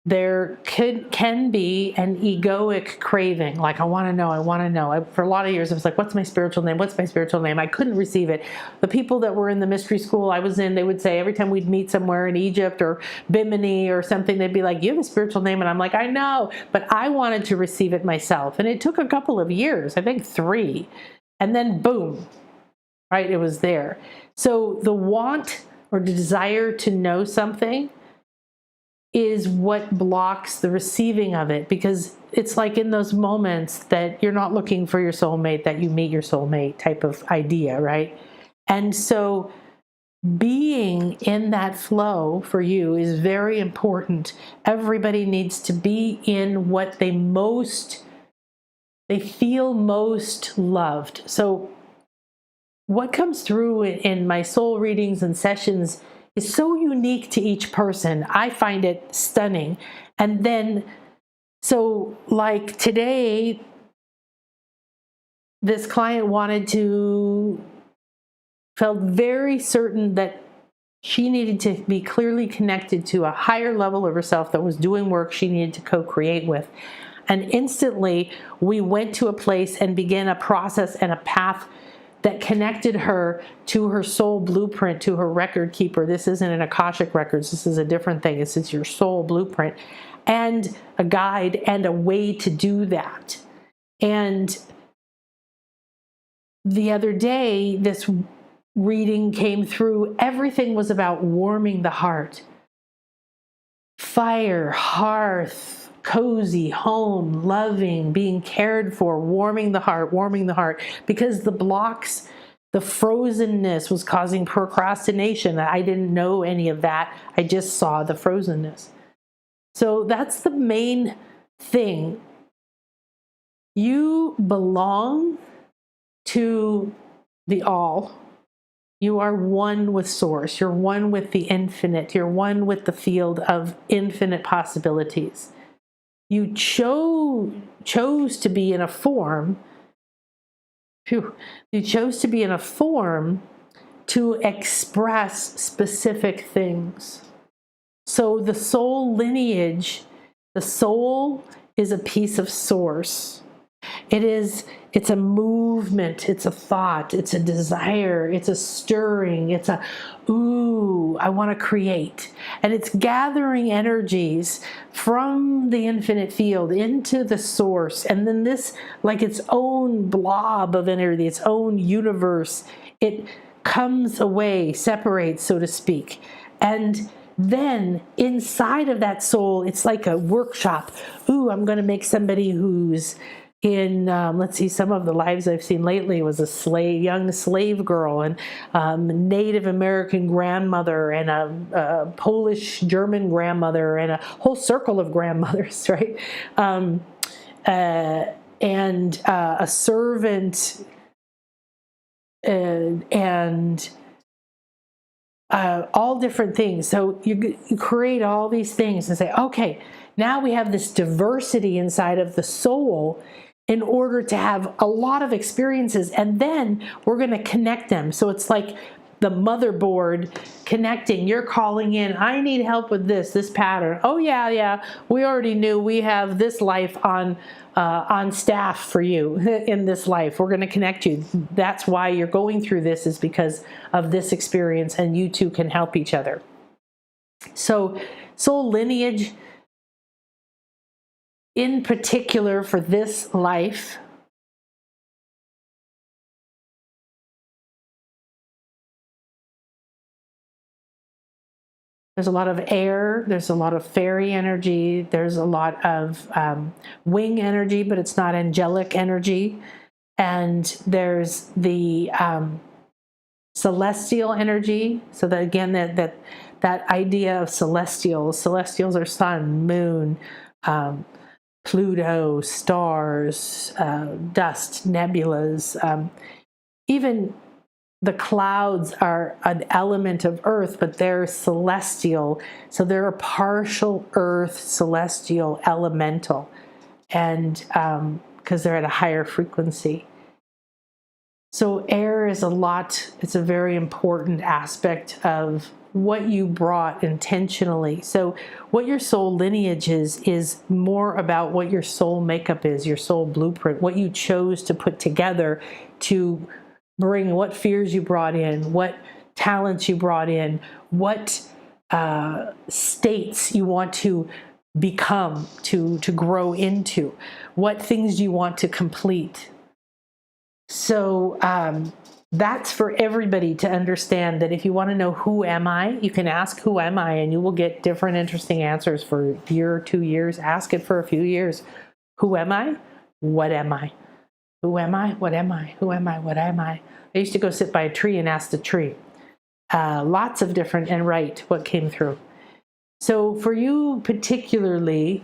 There can be an egoic craving, like I want to know. For a lot of years, I was like, what's my spiritual name? What's my spiritual name? I couldn't receive it. The people that were in the mystery school I was in, they would say every time we'd meet somewhere in Egypt or Bimini or something, they'd be like, you have a spiritual name? And I'm like, I know, but I wanted to receive it myself. And it took a couple of years, I think 3. And then boom, right? It was there. So the want or the desire to know something is what blocks the receiving of it, because it's like in those moments that you're not looking for your soulmate, that you meet your soulmate type of idea, right? And so being in that flow for you is very important. Everybody needs to be in what they feel most loved. So what comes through in my soul readings and sessions is so unique to each person. I find it stunning. And then, so like today, this client felt very certain that she needed to be clearly connected to a higher level of herself that was doing work she needed to co-create with. And instantly, we went to a place and began a process and a path that connected her to her soul blueprint, to her record keeper. This isn't an Akashic records. This is a different thing. It's your soul blueprint, and a guide and a way to do that. And the other day, this reading came through. Everything was about warming the heart. Fire, hearth, cozy, home, loving, being cared for, warming the heart, because the blocks, the frozenness was causing procrastination. I didn't know any of that. I just saw the frozenness. So that's the main thing. You belong to the all. You are one with source. You're one with the infinite. You're one with the field of infinite possibilities. You chose to be in a form. You chose to be in a form to express specific things. So the soul lineage, the soul is a piece of source. It's a movement, it's a thought, it's a desire, it's a stirring, it's a, ooh, I want to create. And it's gathering energies from the infinite field into the source. And then this, like its own blob of energy, its own universe, it comes away, separates, so to speak. And then inside of that soul, it's like a workshop. Ooh, I'm going to make somebody who's in, let's see, some of the lives I've seen lately was a young slave girl, and Native American grandmother, and a Polish German grandmother, and a whole circle of grandmothers, right? And a servant, and all different things. So you create all these things and say, okay, now we have this diversity inside of the soul in order to have a lot of experiences, and then we're going to connect them. So it's like the motherboard connecting. You're calling in, I need help with this pattern. Oh yeah, we already knew we have this life on staff for you in this life. We're going to connect you. That's why you're going through this, is because of this experience, and you two can help each other. So soul lineage, in particular for this life, there's a lot of air, there's a lot of fairy energy, there's a lot of wing energy, but it's not angelic energy. And there's the celestial energy. So that, again, that idea of celestials are sun, moon, Pluto, stars, dust, nebulas, even the clouds are an element of earth, but they're celestial. So they're a partial earth, celestial, elemental, and because they're at a higher frequency. So air is it's a very important aspect of what you brought intentionally. So what your soul lineage is more about what your soul makeup is, your soul blueprint, what you chose to put together to bring, what fears you brought in, what talents you brought in, what states you want to become, to grow into, what things do you want to complete. So That's for everybody to understand, that if you want to know who am I, you can ask who am I, and you will get different interesting answers for a year or 2 years. Ask it for a few years. Who am I? What am I? Who am I? What am I? Who am I? What am I? I used to go sit by a tree and ask the tree. Lots of different, and write what came through. So for you particularly,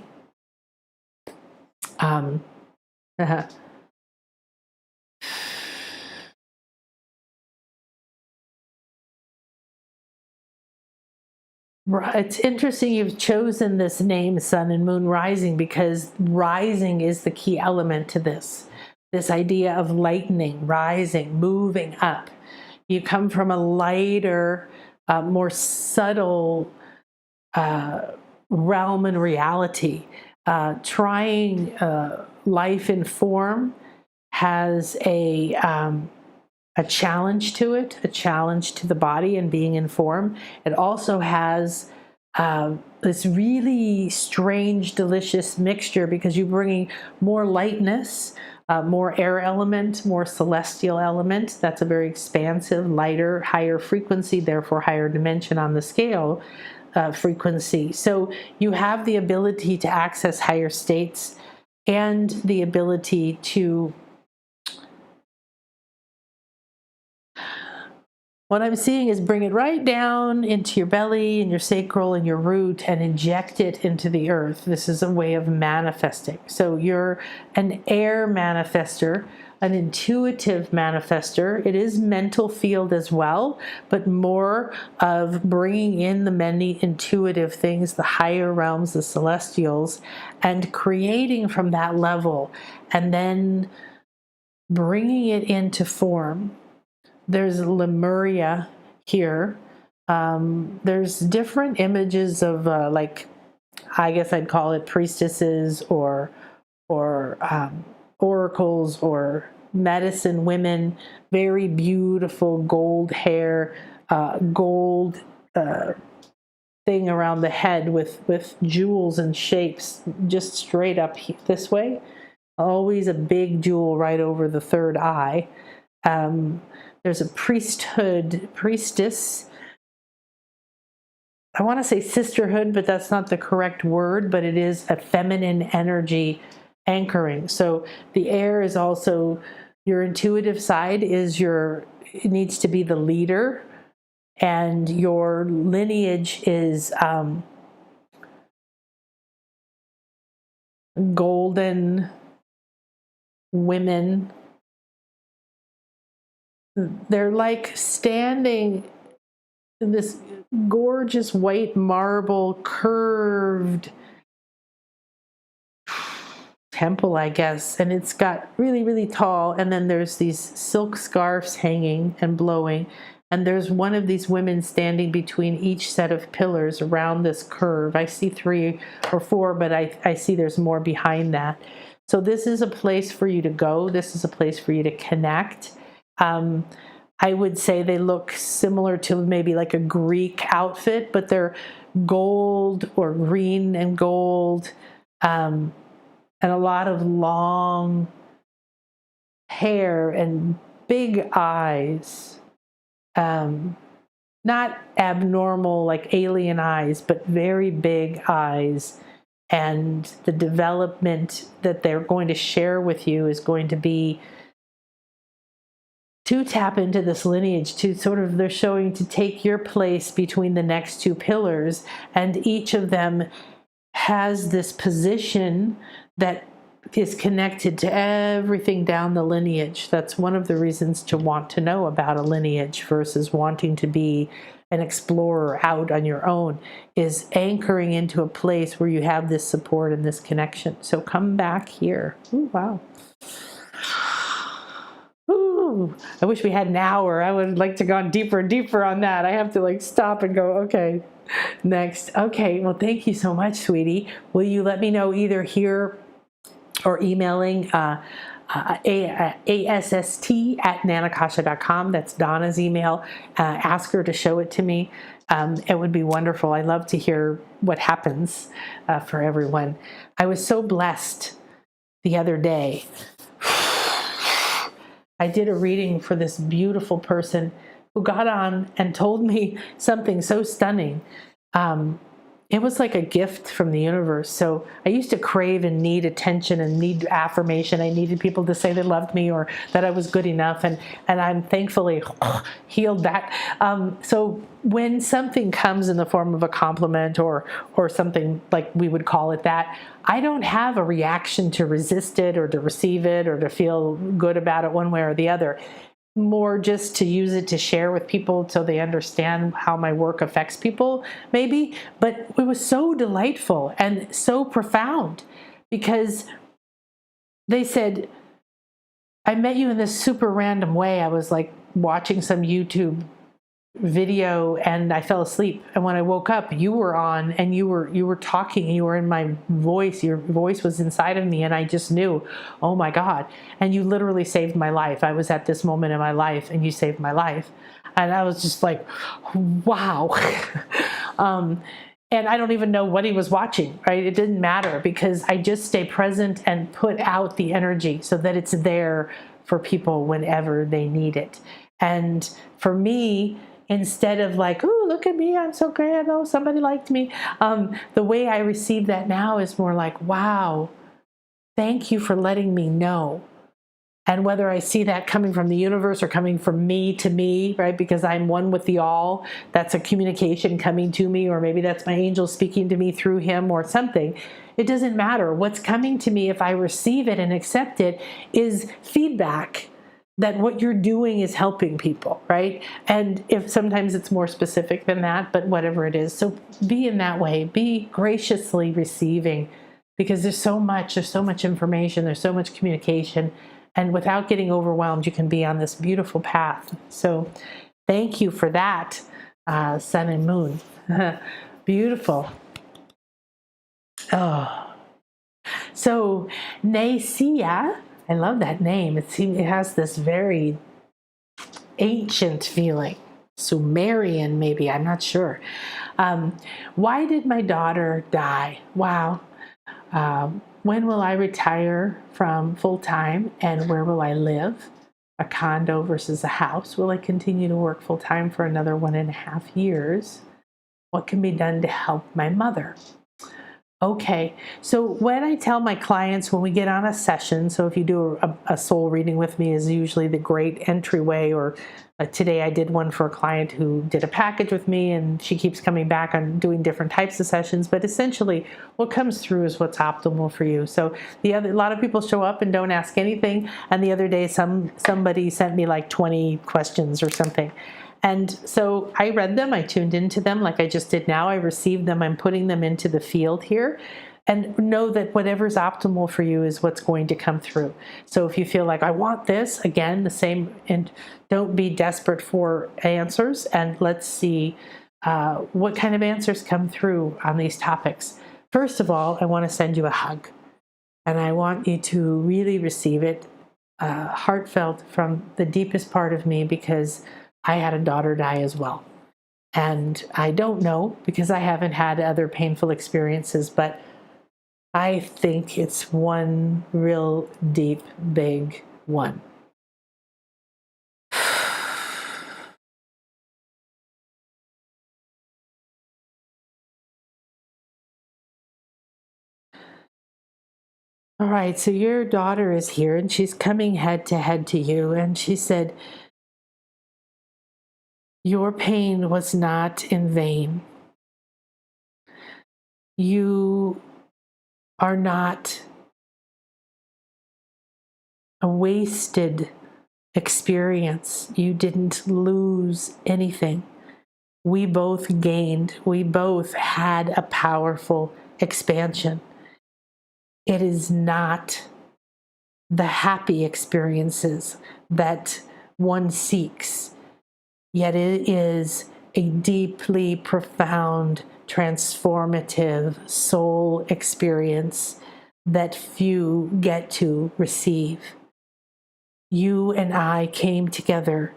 it's interesting you've chosen this name, Sun and Moon Rising, because rising is the key element to this idea of lightening, rising, moving up. You come from a lighter, more subtle realm and reality. Trying life in form has a challenge to it, a challenge to the body and being in form. It also has this really strange, delicious mixture, because you're bringing more lightness, more air element, more celestial element. That's a very expansive, lighter, higher frequency, therefore higher dimension on the scale frequency. So you have the ability to access higher states and the ability to, what I'm seeing is, bring it right down into your belly and your sacral and your root and inject it into the earth. This is a way of manifesting. So you're an air manifester, an intuitive manifester. It is mental field as well, but more of bringing in the many intuitive things, the higher realms, the celestials, and creating from that level, and then bringing it into form. There's Lemuria here. There's different images of like, I guess I'd call it priestesses or oracles or medicine women, very beautiful gold hair, gold thing around the head with jewels and shapes just straight up this way. Always a big jewel right over the third eye. There's a priestess. I want to say sisterhood, but that's not the correct word, but it is a feminine energy anchoring. So the air is also your intuitive side, it needs to be the leader, and your lineage is golden women. They're like standing in this gorgeous white marble curved temple, I guess, and it's got really, really tall, and then there's these silk scarves hanging and blowing, and there's one of these women standing between each set of pillars around this curve. I see 3 or 4, but I see there's more behind that. So this is a place for you to go. This is a place for you to connect. I would say they look similar to maybe like a Greek outfit, but they're gold or green and gold, and a lot of long hair and big eyes. Not abnormal like alien eyes, but very big eyes. And the development that they're going to share with you is going to be to tap into this lineage, to sort of, they're showing to take your place between the next 2 pillars, and each of them has this position that is connected to everything down the lineage. That's one of the reasons to want to know about a lineage versus wanting to be an explorer out on your own, is anchoring into a place where you have this support and this connection. So come back here. Ooh, wow. Ooh, I wish we had an hour. I would like to go deeper and deeper on that. I have to like stop and go, okay, next. Okay, well, thank you so much, sweetie. Will you let me know either here or emailing ASST@nanakasha.com. That's Donna's email. Ask her to show it to me. It would be wonderful. I love to hear what happens for everyone. I was so blessed the other day. I did a reading for this beautiful person who got on and told me something so stunning. It was like a gift from the universe. So I used to crave and need attention and need affirmation. I needed people to say they loved me or that I was good enough. And I'm thankfully healed that. So when something comes in the form of a compliment or something like we would call it that, I don't have a reaction to resist it or to receive it or to feel good about it one way or the other. More just to use it to share with people so they understand how my work affects people, maybe. But it was so delightful and so profound because they said, I met you in this super random way. I was like watching some YouTube video and I fell asleep, and when I woke up you were on and you were talking and you were in my voice. Your voice was inside of me and I just knew, oh my God, and you literally saved my life. I was at this moment in my life and you saved my life. And I was just like, wow. And I don't even know what he was watching, right? It didn't matter because I just stay present and put out the energy so that it's there for people whenever they need it. And for me, instead of like, oh, look at me, I'm so great, oh, somebody liked me. The way I receive that now is more like, wow, thank you for letting me know. And whether I see that coming from the universe or coming from me to me, right? Because I'm one with the all, that's a communication coming to me, or maybe that's my angel speaking to me through him or something. It doesn't matter. What's coming to me, if I receive it and accept it, is feedback that what you're doing is helping people, right? And if sometimes it's more specific than that, but whatever it is. So be in that way, be graciously receiving, because there's so much information, there's so much communication, and without getting overwhelmed, you can be on this beautiful path. So thank you for that, sun and moon. Beautiful. Oh, so Nasia, I love that name. It has this very ancient feeling, Sumerian maybe, I'm not sure. Why did my daughter die? Wow. When will I retire from full-time and where will I live? A condo versus a house. Will I continue to work full-time for another 1.5 years? What can be done to help my mother? Okay, so when I tell my clients when we get on a session, so if you do a soul reading with me is usually the great entryway, or today I did one for a client who did a package with me and she keeps coming back on doing different types of sessions, but essentially what comes through is what's optimal for you. So a lot of people show up and don't ask anything, and the other day somebody sent me like 20 questions or something. And so I read them, I tuned into them like I just did now. I received them, I'm putting them into the field here. And know that whatever's optimal for you is what's going to come through. So if you feel like I want this, again, the same, and don't be desperate for answers. And let's see what kind of answers come through on these topics. First of all, I want to send you a hug. And I want you to really receive it heartfelt from the deepest part of me, because I had a daughter die as well. And I don't know, because I haven't had other painful experiences, but I think it's one real deep, big one. All right, so your daughter is here and she's coming head to you, and she said, your pain was not in vain. You are not a wasted experience. You didn't lose anything. We both gained. We both had a powerful expansion. It is not the happy experiences that one seeks, yet it is a deeply profound, transformative soul experience that few get to receive. You and I came together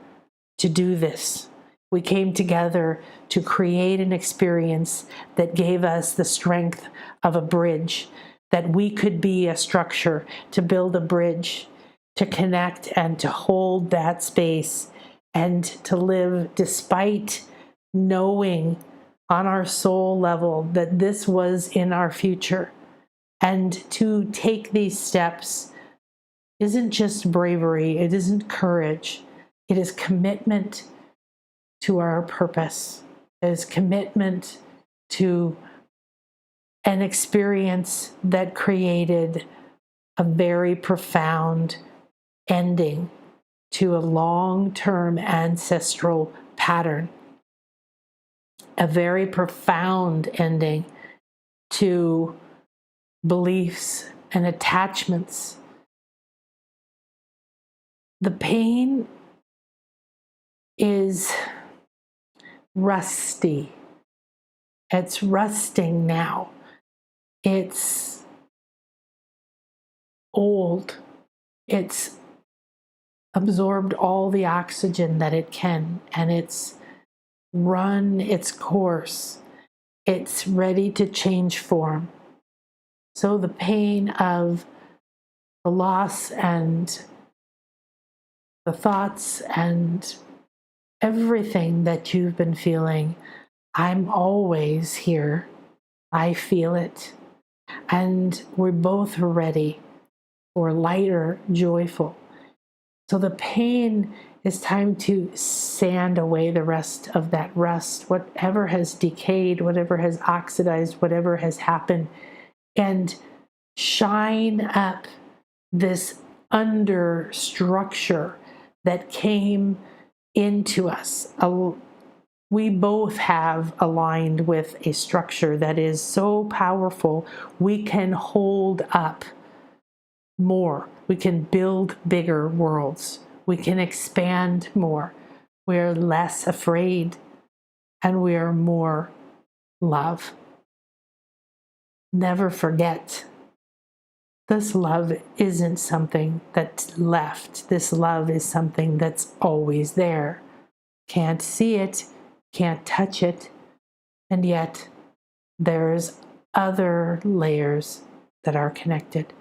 to do this. We came together to create an experience that gave us the strength of a bridge, that we could be a structure to build a bridge. to connect and to hold that space and to live despite knowing on our soul level that this was in our future. And to take these steps isn't just bravery, it isn't courage, it is commitment to our purpose, it is commitment to an experience that created a very profound ending to a long-term ancestral pattern, a very profound ending to beliefs and attachments. The pain is rusty. It's rusting now. It's old. It's absorbed all the oxygen that it can, and it's run its course. It's ready to change form. So the pain of the loss and the thoughts and everything that you've been feeling, I'm always here. I feel it. And we're both ready for lighter, joyful. So the pain is time to sand away the rest of that rust, whatever has decayed, whatever has oxidized, whatever has happened, and shine up this under structure that came into us. We both have aligned with a structure that is so powerful, we can hold up more. We can build bigger worlds. We can expand more. We're less afraid and we are more love. Never forget, this love isn't something that's left. This love is something that's always there. Can't see it, can't touch it, and yet there's other layers that are connected.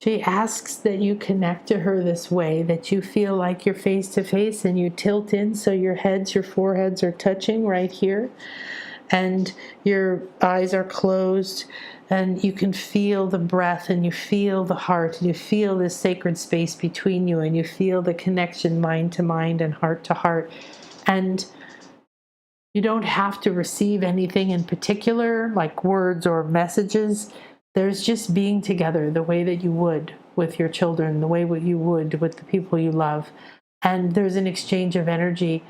She asks that you connect to her this way, that you feel like you're face to face and you tilt in so your foreheads are touching right here, and your eyes are closed, and you can feel the breath and you feel the heart and you feel this sacred space between you, and you feel the connection mind to mind and heart to heart. And you don't have to receive anything in particular, like words or messages. There's just being together the way that you would with your children, the way you would with the people you love. And there's an exchange of energy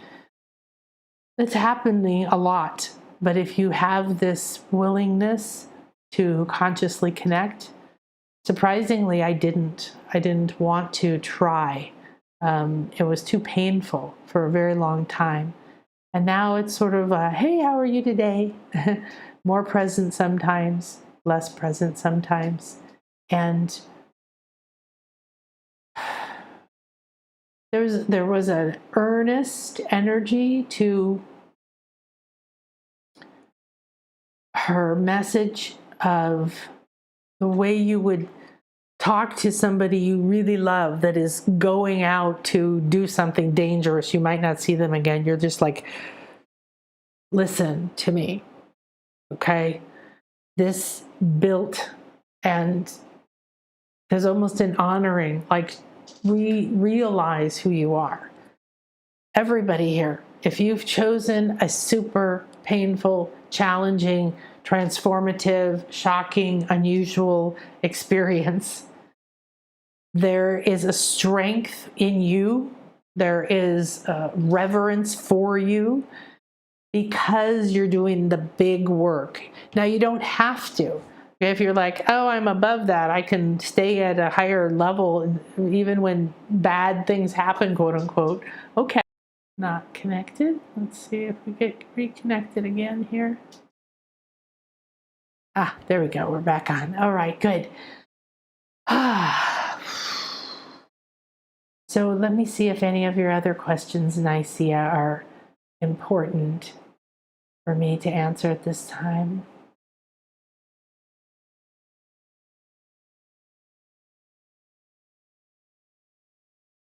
that's happening a lot. But if you have this willingness to consciously connect, surprisingly, I didn't want to try. It was too painful for a very long time. And now it's sort of a, hey, how are you today? More present sometimes, less present sometimes. And there was an earnest energy to her message of the way you would talk to somebody you really love that is going out to do something dangerous. You might not see them again. You're just like, listen to me, okay? This built, and there's almost an honoring, like we realize who you are. Everybody here, if you've chosen a super painful, challenging, transformative, shocking, unusual experience, there is a strength in you. There is a reverence for you because you're doing the big work. Now, you don't have to. If you're like, oh, I'm above that, I can stay at a higher level even when bad things happen, quote unquote. Okay. Not connected. Let's see if we get reconnected again here. Ah, there we go. We're back on. All right, good. So let me see if any of your other questions, Nicaea, are important for me to answer at this time.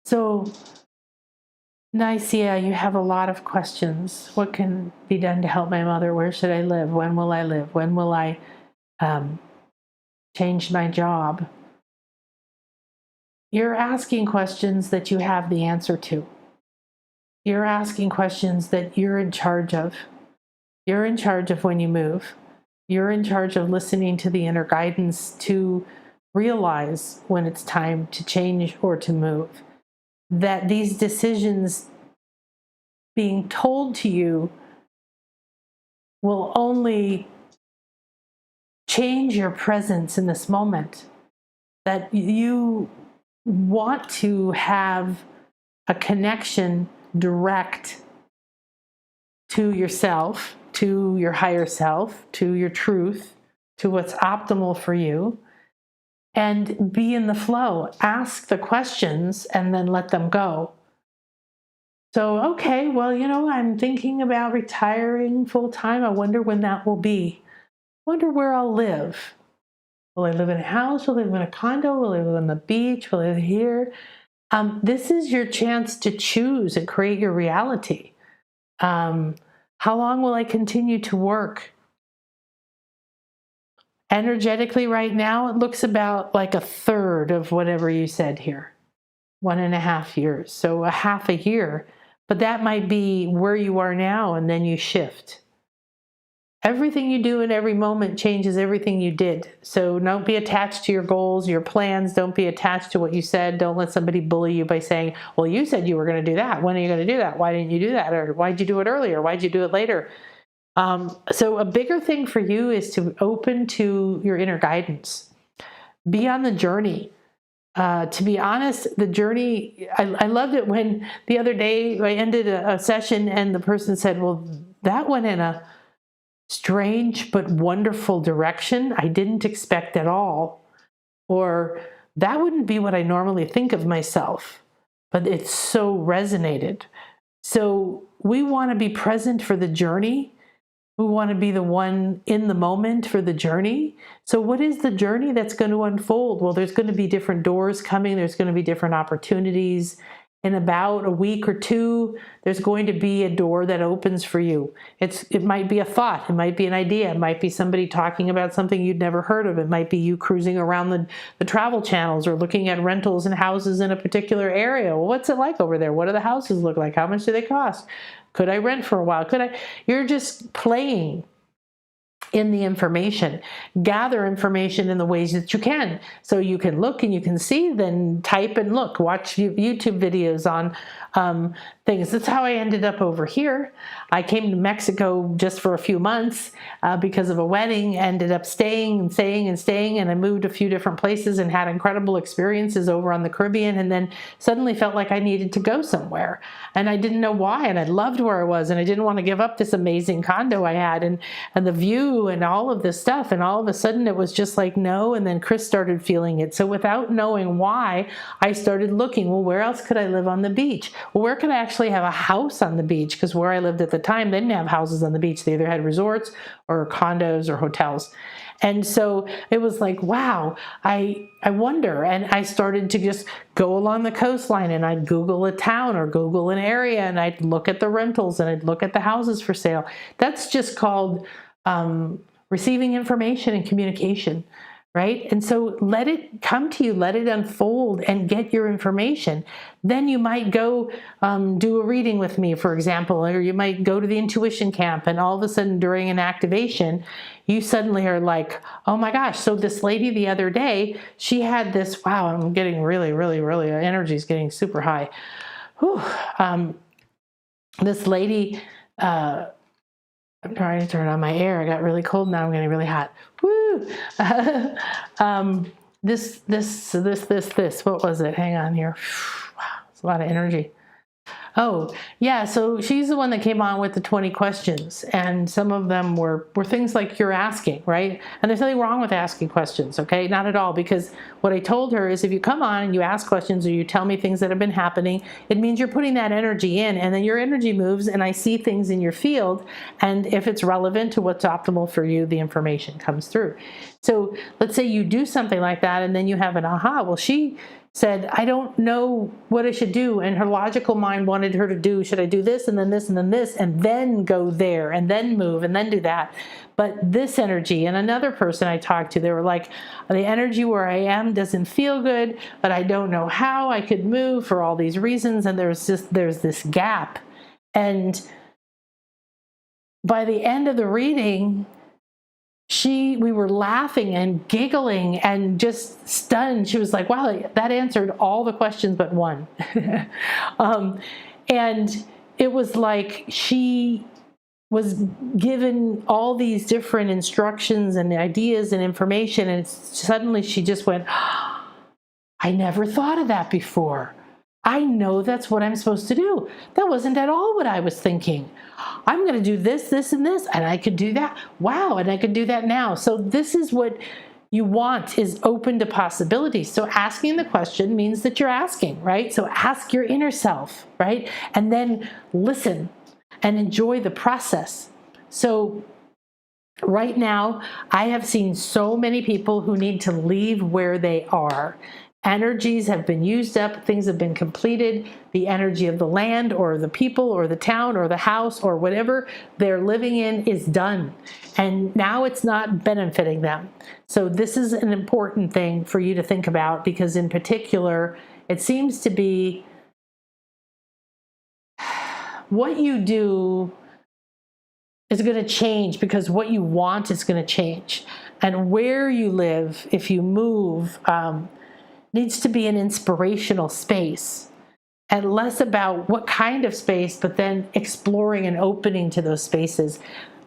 So, Nicaea, you have a lot of questions. What can be done to help my mother? Where should I live? When will I live? When will I change my job? You're asking questions that you have the answer to. You're asking questions that you're in charge of. You're in charge of when you move. You're in charge of listening to the inner guidance to realize when it's time to change or to move. That these decisions being told to you will only change your presence in this moment. That you want to have a connection direct to yourself, to your higher self, to your truth, to what's optimal for you, and be in the flow. Ask the questions and then let them go. So, okay, well, I'm thinking about retiring full time. I wonder when that will be. Wonder where I'll live. Will I live in a house? Will I live in a condo? Will I live on the beach? Will I live here? This is your chance to choose and create your reality. How long will I continue to work? Energetically right now, it looks about like a third of whatever you said here. 1.5 years. So a half a year. But that might be where you are now, and then you shift. Everything you do in every moment changes everything you did. So don't be attached to your goals, your plans. Don't be attached to what you said. Don't let somebody bully you by saying, well, you said you were going to do that. When are you going to do that? Why didn't you do that? Or why'd you do it earlier? Why'd you do it later? So a bigger thing for you is to open to your inner guidance. Be on the journey. To be honest, the journey, I loved it when the other day I ended a session and the person said, well, that went in a strange but wonderful direction I didn't expect at all. Or that wouldn't be what I normally think of myself, but it so resonated. So we want to be present for the journey. We want to be the one in the moment for the journey. So what is the journey that's going to unfold? Well, there's going to be different doors coming. There's going to be different opportunities. In about a week or two, there's going to be a door that opens for you. It might be a thought. It might be an idea. It might be somebody talking about something you'd never heard of. It might be you cruising around the travel channels or looking at rentals and houses in a particular area. Well, what's it like over there? What do the houses look like? How much do they cost? Could I rent for a while? You're just playing in the information. Gather information in the ways that you can. So you can look and you can see, then type and look. Watch YouTube videos on things. That's how I ended up over here. I came to Mexico just for a few months because of a wedding, ended up staying, and I moved a few different places and had incredible experiences over on the Caribbean, and then suddenly felt like I needed to go somewhere. And I didn't know why, and I loved where I was, and I didn't want to give up this amazing condo I had and the view and all of this stuff. And all of a sudden it was just like, no. And then Chris started feeling it. So without knowing why, I started looking, well, where else could I live on the beach? Well, where could I actually have a house on the beach? Because where I lived at the time, they didn't have houses on the beach. They either had resorts or condos or hotels. And so it was like, wow, I wonder. And I started to just go along the coastline and I'd Google a town or Google an area and I'd look at the rentals and I'd look at the houses for sale. That's just called receiving information and communication, right? And so let it come to you, let it unfold and get your information. Then you might go do a reading with me, for example, or you might go to the intuition camp, and all of a sudden during an activation, you suddenly are like, oh my gosh. So this lady the other day, she had this, wow, I'm getting really, energy is getting super high. Whew. This lady, I'm trying to turn on my air. I got really cold. Now I'm getting really hot. Woo! This. What was it? Hang on here. Wow, it's a lot of energy. Oh, yeah. So she's the one that came on with the 20 questions. And some of them were things like you're asking, right? And there's nothing wrong with asking questions, okay? Not at all. Because what I told her is if you come on and you ask questions or you tell me things that have been happening, it means you're putting that energy in. And then your energy moves and I see things in your field. And if it's relevant to what's optimal for you, the information comes through. So let's say you do something like that and then you have an aha. Well, she said, I don't know what I should do. And her logical mind wanted her to do, should I do this and then this and then this and then go there and then move and then do that. But this energy, and another person I talked to, they were like, the energy where I am doesn't feel good, but I don't know how I could move for all these reasons. And there's this gap. And by the end of the reading, we were laughing and giggling and just stunned. She was like, wow, that answered all the questions but one. And it was like she was given all these different instructions and ideas and information, and suddenly she just went, I never thought of that before. I know that's what I'm supposed to do. That wasn't at all what I was thinking. I'm going to do this, this, and this, and I could do that. Wow, and I could do that now. So this is what you want, is open to possibilities. So asking the question means that you're asking, right? So ask your inner self, right? And then listen and enjoy the process. So right now, I have seen so many people who need to leave where they are. Energies have been used up, things have been completed, the energy of the land or the people or the town or the house or whatever they're living in is done. And now it's not benefiting them. So this is an important thing for you to think about, because in particular, it seems to be what you do is going to change because what you want is going to change. And where you live, if you move, needs to be an inspirational space, and less about what kind of space, but then exploring and opening to those spaces.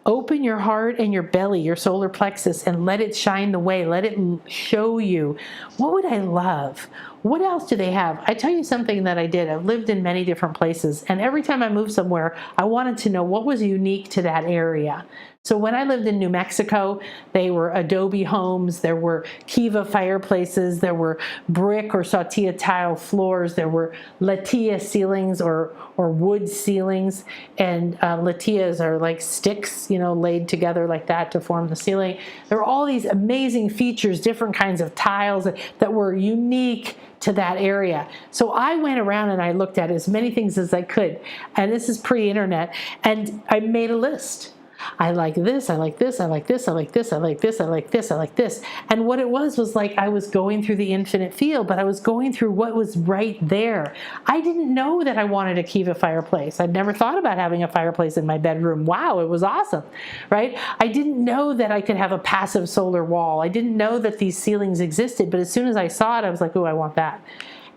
Open your heart and your belly, your solar plexus, and let it shine the way. Let it show you, what would I love? What else do they have? I tell you something that I did. I've lived in many different places, and every time I moved somewhere, I wanted to know what was unique to that area. So when I lived in New Mexico, they were adobe homes, there were kiva fireplaces, there were brick or sautea tile floors, there were latia ceilings or wood ceilings, and latias are like sticks, laid together like that to form the ceiling. There were all these amazing features, different kinds of tiles that were unique to that area. So I went around and I looked at as many things as I could, and this is pre-internet, and I made a list. I like this, I like this, I like this, I like this, I like this, I like this, I like this. And what it was like I was going through the infinite field, but I was going through what was right there. I didn't know that I wanted a kiva fireplace. I'd never thought about having a fireplace in my bedroom. Wow, it was awesome, right? I didn't know that I could have a passive solar wall. I didn't know that these ceilings existed, but as soon as I saw it, I was like, oh, I want that.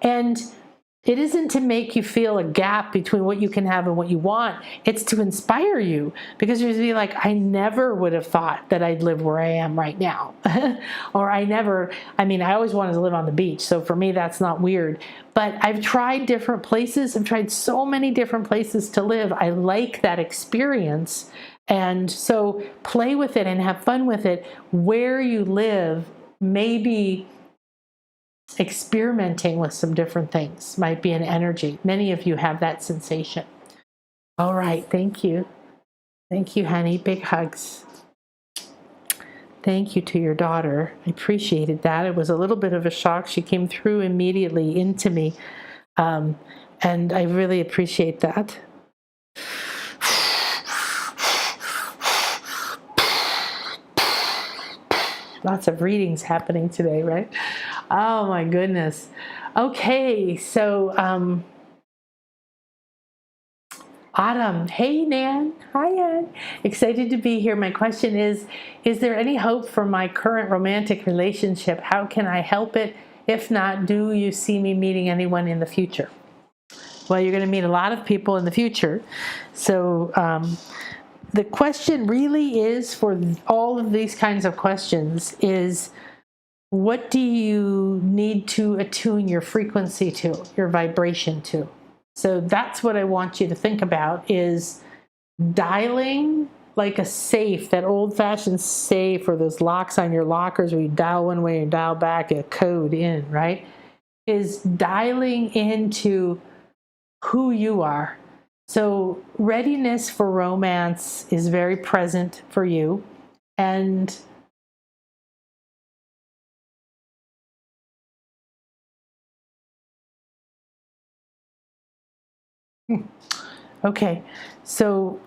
And it isn't to make you feel a gap between what you can have and what you want. It's to inspire you, because you're to be like, I never would have thought that I'd live where I am right now. Or I always wanted to live on the beach. So for me, that's not weird. But I've tried different places. I've tried so many different places to live. I like that experience. And so play with it and have fun with it. Where you live, maybe experimenting with some different things might be an energy. Many of you have that sensation. All right. Thank you. Thank you, honey. Big hugs. Thank you to your daughter. I appreciated that. It was a little bit of a shock. She came through immediately into me. And I really appreciate that. Lots of readings happening today, right? Oh my goodness. Okay, so Autumn. Hey, Nan. Hi, Ann. Excited to be here. My question is there any hope for my current romantic relationship? How can I help it? If not, do you see me meeting anyone in the future? Well, you're going to meet a lot of people in the future. So the question really is, for all of these kinds of questions, is what do you need to attune your frequency to, your vibration to? So that's what I want you to think about, is dialing like a safe, that old-fashioned safe, or those locks on your lockers where you dial one way and dial back a code in, right? Is dialing into who you are. So readiness for romance is very present for you. And okay, so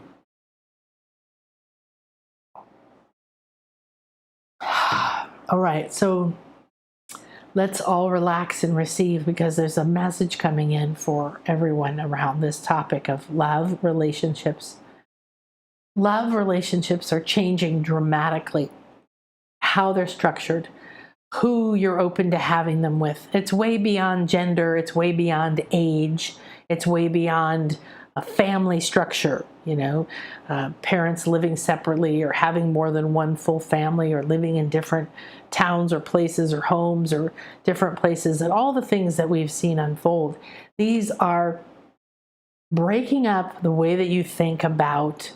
all right, so let's all relax and receive, because there's a message coming in for everyone around this topic of love relationships. Love relationships are changing dramatically, how they're structured, who you're open to having them with. It's way beyond gender, it's way beyond age, it's way beyond a family structure, parents living separately, or having more than one full family, or living in different towns or places or homes or different places, and all the things that we've seen unfold. These are breaking up the way that you think about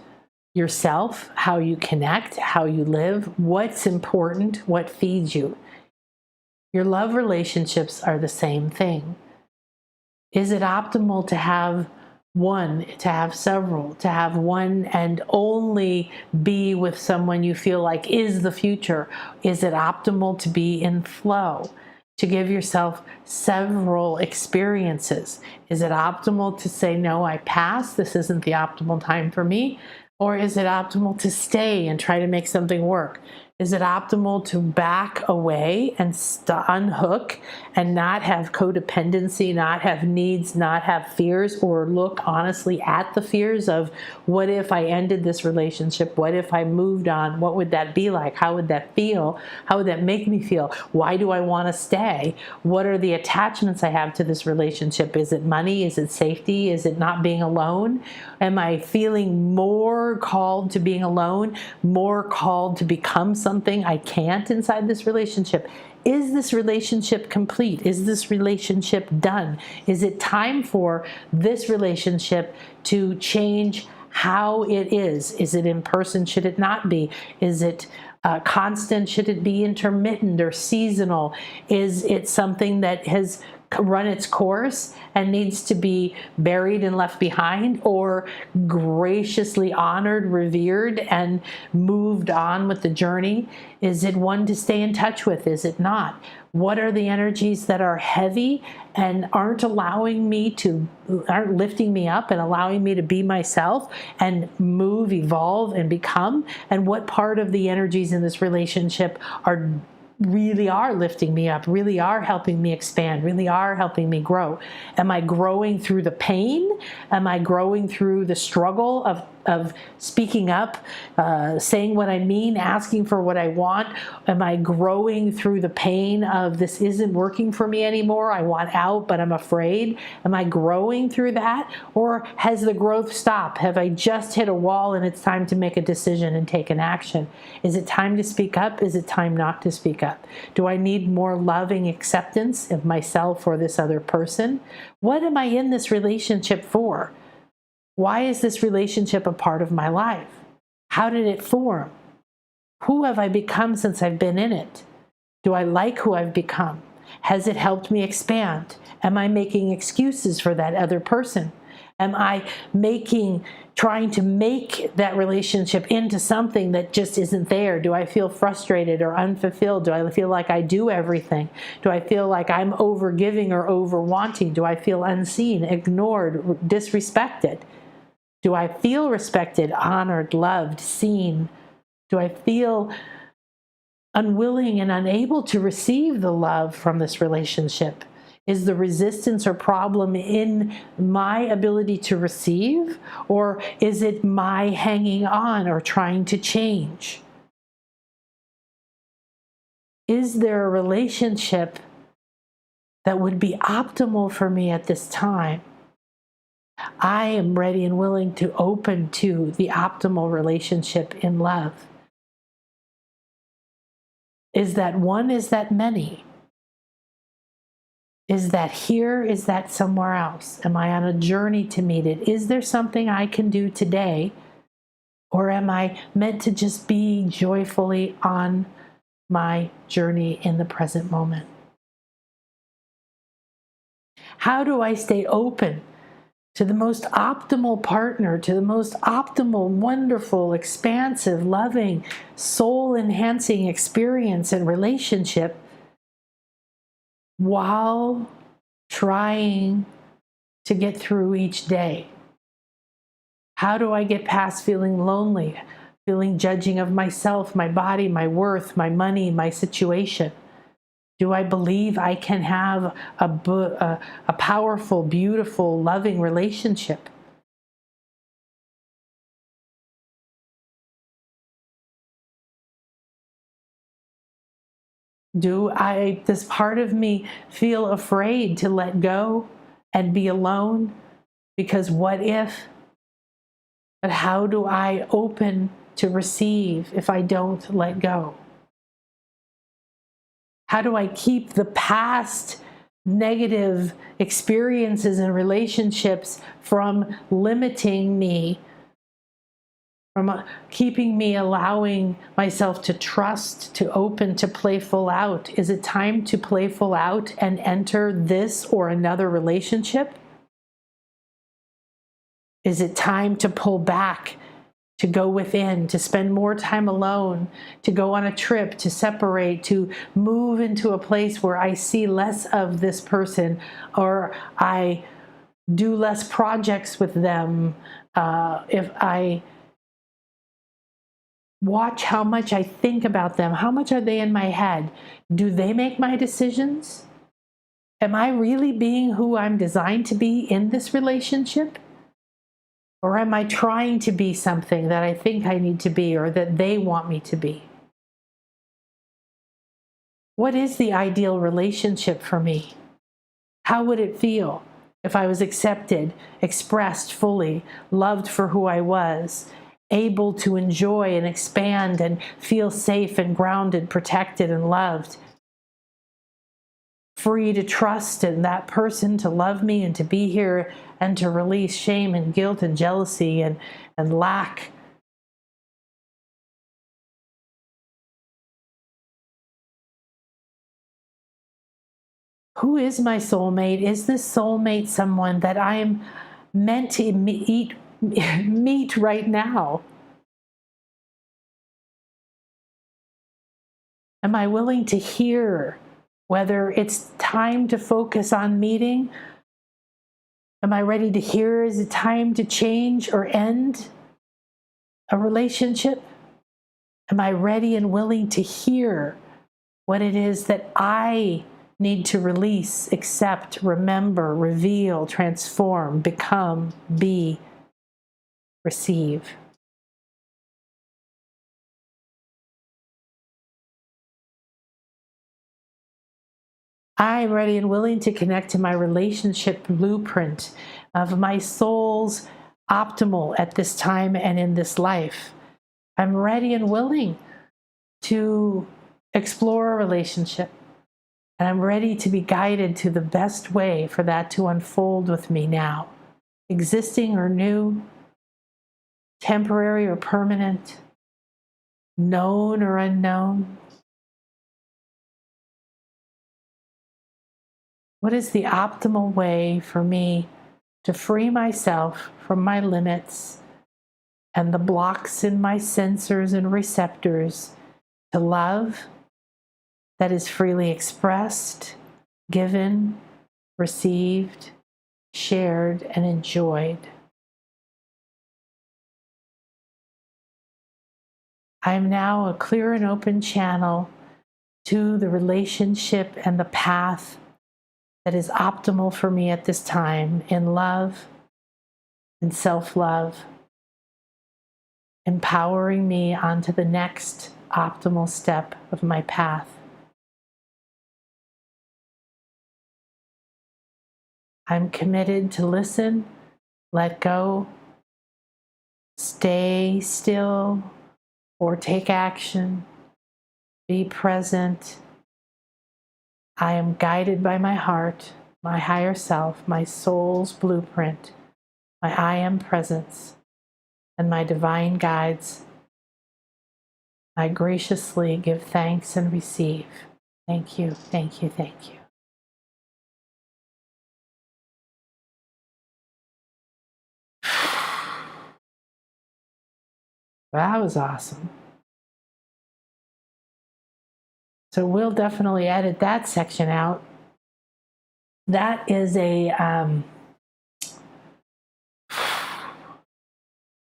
yourself, how you connect, how you live, what's important, what feeds you. Your love relationships are the same thing. Is it optimal to have one, to have several, to have one and only be with someone you feel like is the future? Is it optimal to be in flow, to give yourself several experiences? Is it optimal to say, no, I pass, this isn't the optimal time for me? Or is it optimal to stay and try to make something work? Is it optimal to back away and unhook and not have codependency, not have needs, not have fears, or look honestly at the fears of, what if I ended this relationship? What if I moved on? What would that be like? How would that feel? How would that make me feel? Why do I want to stay? What are the attachments I have to this relationship? Is it money? Is it safety? Is it not being alone? Am I feeling more called to being alone, more called to become something I can't inside this relationship? Is this relationship complete? Is this relationship done? Is it time for this relationship to change how it is? Is it in person? Should it not be? Is it constant? Should it be intermittent or seasonal? Is it something that has run its course and needs to be buried and left behind, or graciously honored, revered, and moved on with the journey? Is it one to stay in touch with? Is it not? What are the energies that are heavy and aren't lifting me up and allowing me to be myself and move, evolve, and become? And what part of the energies in this relationship really are lifting me up, really are helping me expand, really are helping me grow? Am I growing through the pain? Am I growing through the struggle of speaking up, saying what I mean, asking for what I want? Am I growing through the pain of, this isn't working for me anymore, I want out, but I'm afraid? Am I growing through that? Or has the growth stopped? Have I just hit a wall and it's time to make a decision and take an action? Is it time to speak up? Is it time not to speak up? Do I need more loving acceptance of myself or this other person? What am I in this relationship for? Why is this relationship a part of my life? How did it form? Who have I become since I've been in it? Do I like who I've become? Has it helped me expand? Am I making excuses for that other person? Am I trying to make that relationship into something that just isn't there? Do I feel frustrated or unfulfilled? Do I feel like I do everything? Do I feel like I'm over giving or over wanting? Do I feel unseen, ignored, disrespected? Do I feel respected, honored, loved, seen? Do I feel unwilling and unable to receive the love from this relationship? Is the resistance or problem in my ability to receive, or is it my hanging on or trying to change? Is there a relationship that would be optimal for me at this time? I am ready and willing to open to the optimal relationship in love. Is that one? Is that many? Is that here? Is that somewhere else? Am I on a journey to meet it? Is there something I can do today? Or am I meant to just be joyfully on my journey in the present moment? How do I stay open to the most optimal partner, to the most optimal, wonderful, expansive, loving, soul enhancing experience and relationship while trying to get through each day? How do I get past feeling lonely, feeling judging of myself, my body, my worth, my money, my situation? Do I believe I can have a powerful, beautiful, loving relationship? Does part of me feel afraid to let go and be alone? Because what if? But how do I open to receive if I don't let go? How do I keep the past negative experiences and relationships from limiting me, from keeping me allowing myself to trust, to open, to play full out? Is it time to play full out and enter this or another relationship? Is it time to pull back, to go within, to spend more time alone, to go on a trip, to separate, to move into a place where I see less of this person, or I do less projects with them? If I watch how much I think about them, how much are they in my head? Do they make my decisions? Am I really being who I'm designed to be in this relationship? Or am I trying to be something that I think I need to be or that they want me to be? What is the ideal relationship for me? How would it feel if I was accepted, expressed fully, loved for who I was, able to enjoy and expand and feel safe and grounded, protected and loved, free to trust in that person to love me and to be here and to release shame and guilt and jealousy and lack? Who is my soulmate? Is this soulmate someone that I am meant to meet right now? Am I willing to hear whether it's time to focus on meeting? Am I ready to hear? Is it time to change or end a relationship? Am I ready and willing to hear what it is that I need to release, accept, remember, reveal, transform, become, be, receive? I'm ready and willing to connect to my relationship blueprint of my soul's optimal at this time and in this life. I'm ready and willing to explore a relationship. And I'm ready to be guided to the best way for that to unfold with me now. Existing or new, temporary or permanent, known or unknown. What is the optimal way for me to free myself from my limits and the blocks in my sensors and receptors to love that is freely expressed, given, received, shared, and enjoyed? I am now a clear and open channel to the relationship and the path that is optimal for me at this time in love and self-love, empowering me onto the next optimal step of my path. I'm committed to listen, let go, stay still, or take action, be present, I am guided by my heart, my higher self, my soul's blueprint, my I am presence, and my divine guides. I graciously give thanks and receive. Thank you, thank you, thank you. That was awesome. So we'll definitely edit that section out. That is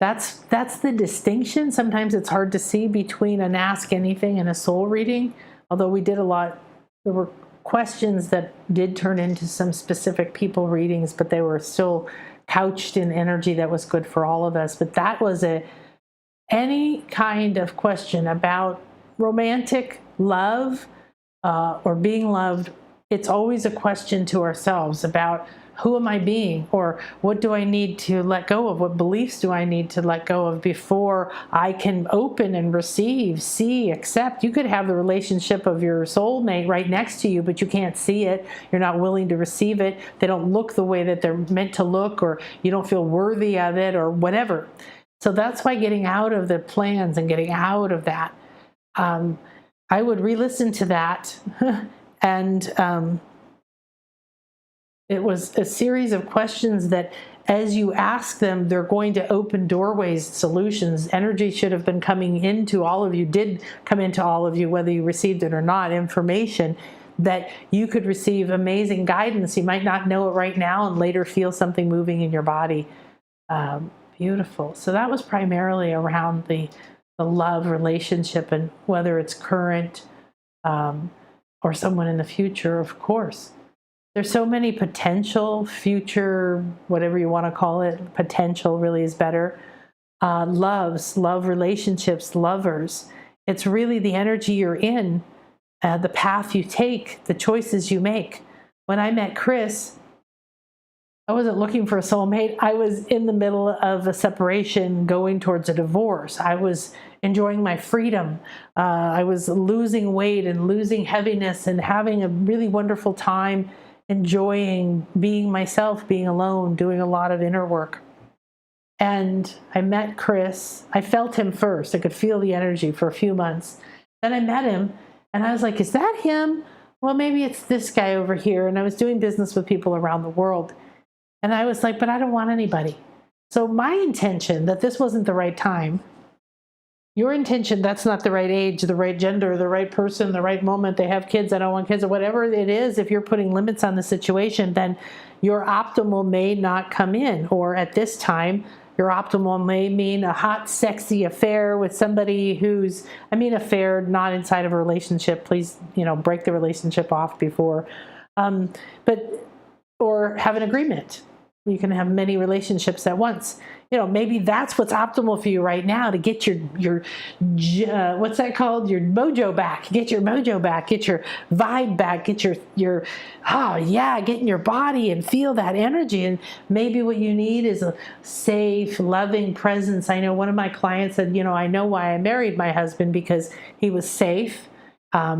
that's the distinction. Sometimes it's hard to see between an ask anything and a soul reading. Although we did a lot, there were questions that did turn into some specific people readings, but they were still couched in energy that was good for all of us. But that was any kind of question about romantic love or being loved. It's always a question to ourselves about who am I being, or what do I need to let go of? What beliefs do I need to let go of before I can open and receive, see, accept? You could have the relationship of your soulmate right next to you, but you can't see it. You're not willing to receive it. They don't look the way that they're meant to look, or you don't feel worthy of it, or whatever. So that's why getting out of the plans and getting out of that, I would re-listen to that and it was a series of questions that as you ask them, they're going to open doorways, solutions. Energy should have been coming into all of you, did come into all of you, whether you received it or not, information that you could receive amazing guidance. You might not know it right now and later feel something moving in your body. Beautiful. So that was primarily around the love relationship and whether it's current or someone in the future, of course. There's so many potential future, whatever you want to call it, potential really is better. Love relationships, lovers. It's really the energy you're in, the path you take, the choices you make. When I met Chris, I wasn't looking for a soulmate. I was in the middle of a separation going towards a divorce. I was enjoying my freedom. I was losing weight and losing heaviness and having a really wonderful time enjoying being myself, being alone, doing a lot of inner work. And I met Chris. I felt him first. I could feel the energy for a few months. Then I met him and I was like, is that him? Well, maybe it's this guy over here. And I was doing business with people around the world. And I was like, but I don't want anybody. So my intention that this wasn't the right time, your intention, that's not the right age, the right gender, the right person, the right moment, they have kids, I don't want kids, or whatever it is, if you're putting limits on the situation, then your optimal may not come in. Or at this time, your optimal may mean a hot, sexy affair with somebody who's, affair, not inside of a relationship. Please, break the relationship off before. Or have an agreement. You can have many relationships at once. Maybe that's what's optimal for you right now to get your what's that called? Your mojo back. Get your mojo back. Get your vibe back. Get get in your body and feel that energy. And maybe what you need is a safe, loving presence. I know one of my clients said, I know why I married my husband, because he was safe.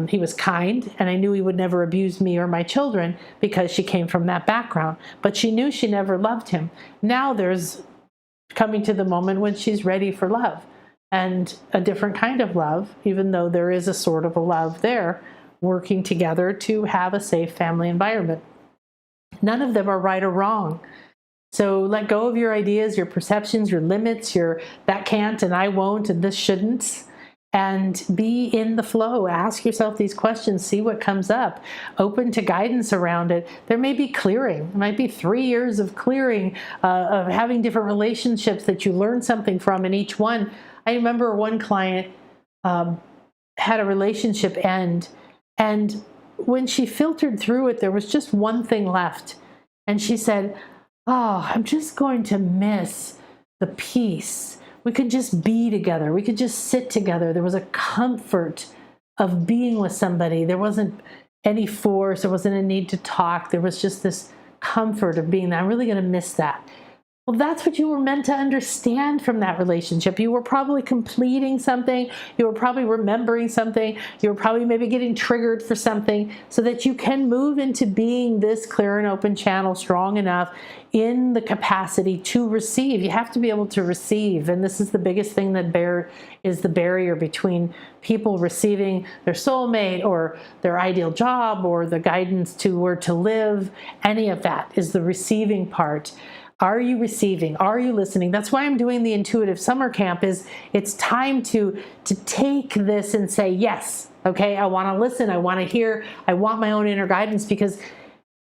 He was kind, and I knew he would never abuse me or my children because she came from that background. But she knew she never loved him. Now there's coming to the moment when she's ready for love, and a different kind of love, even though there is a sort of a love there, working together to have a safe family environment. None of them are right or wrong. So let go of your ideas, your perceptions, your limits, your that can't and I won't and this shouldn't. And be in the flow. Ask yourself these questions. See what comes up. Open to guidance around it. There may be clearing. It might be 3 years of clearing, of having different relationships that you learn something from in each one. I remember one client had a relationship end. And when she filtered through it, there was just one thing left. And she said, I'm just going to miss the peace. We could just be together. We could just sit together. There was a comfort of being with somebody. There wasn't any force. There wasn't a need to talk. There was just this comfort of being there. I'm really going to miss that. Well, that's what you were meant to understand from that relationship. You were probably completing something. You were probably remembering something. You were probably maybe getting triggered for something so that you can move into being this clear and open channel strong enough in the capacity to receive. You have to be able to receive. And this is the biggest thing that is the barrier between people receiving their soulmate or their ideal job or the guidance to where to live. Any of that is the receiving part. Are you receiving? Are you listening? That's why I'm doing the intuitive summer camp. It's time to take this and say, yes, okay, I want to listen. I want to hear. I want my own inner guidance, because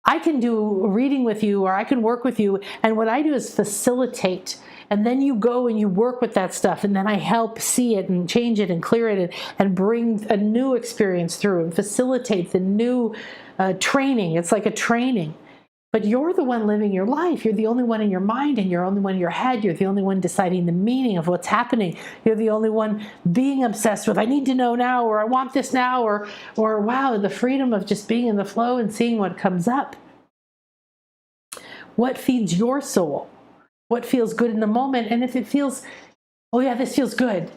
I can do reading with you, or I can work with you. And what I do is facilitate. And then you go and you work with that stuff. And then I help see it and change it and clear it and bring a new experience through and facilitate the new training. It's like a training. But you're the one living your life. You're the only one in your mind, and you're the only one in your head. You're the only one deciding the meaning of what's happening. You're the only one being obsessed with, I need to know now, or I want this now, or wow, the freedom of just being in the flow and seeing what comes up. What feeds your soul? What feels good in the moment? And if it feels, oh yeah, this feels good,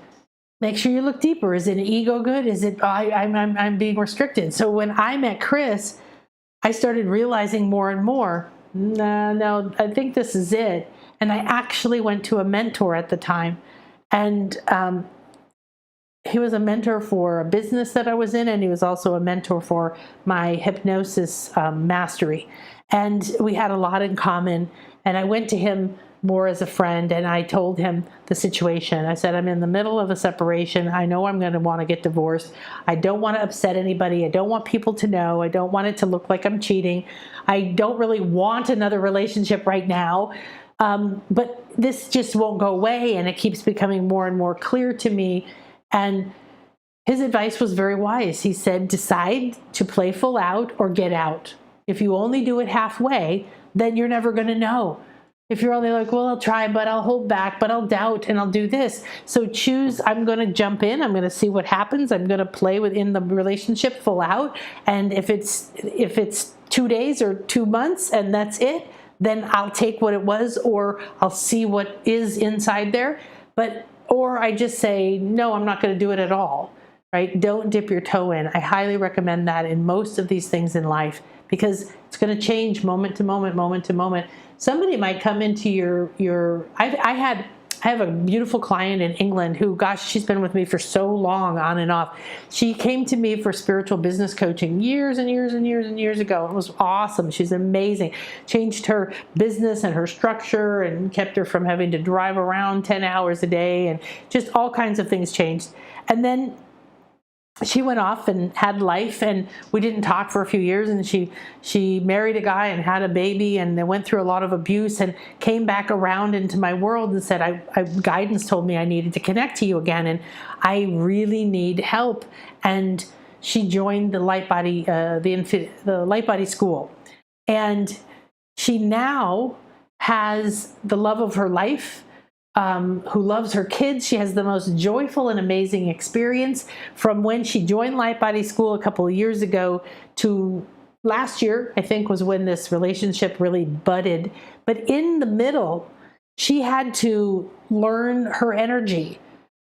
make sure you look deeper. Is it an ego good? Is it, I'm being restricted? So when I met Chris, I started realizing more and more, no, I think this is it. And I actually went to a mentor at the time. And he was a mentor for a business that I was in, and he was also a mentor for my hypnosis mastery. And we had a lot in common. And I went to him more as a friend, and I told him the situation. I said, I'm in the middle of a separation. I know I'm going to want to get divorced. I don't want to upset anybody. I don't want people to know. I don't want it to look like I'm cheating. I don't really want another relationship right now. But this just won't go away, and it keeps becoming more and more clear to me. And his advice was very wise. He said, decide to play full out or get out. If you only do it halfway, then you're never going to know. If you're only like, well, I'll try, but I'll hold back, but I'll doubt, and I'll do this. So choose, I'm going to jump in. I'm going to see what happens. I'm going to play within the relationship full out. And if it's 2 days or 2 months and that's it, then I'll take what it was, or I'll see what is inside there. Or I just say, no, I'm not going to do it at all, right? Don't dip your toe in. I highly recommend that in most of these things in life, because it's going to change moment to moment, moment to moment. Somebody might come into I have a beautiful client in England who, gosh, she's been with me for so long, on and off. She came to me for spiritual business coaching years and years and years and years ago. It was awesome. She's amazing. Changed her business and her structure and kept her from having to drive around 10 hours a day, and just all kinds of things changed. And then she went off and had life, and we didn't talk for a few years, and she married a guy and had a baby, and they went through a lot of abuse, and came back around into my world and said, guidance told me I needed to connect to you again, and I really need help. And she joined the Light Body, the Light Body School, and she now has the love of her life, who loves her kids. She has the most joyful and amazing experience from when she joined Light Body School a couple of years ago to last year, I think, was when this relationship really budded. But in the middle, she had to learn her energy,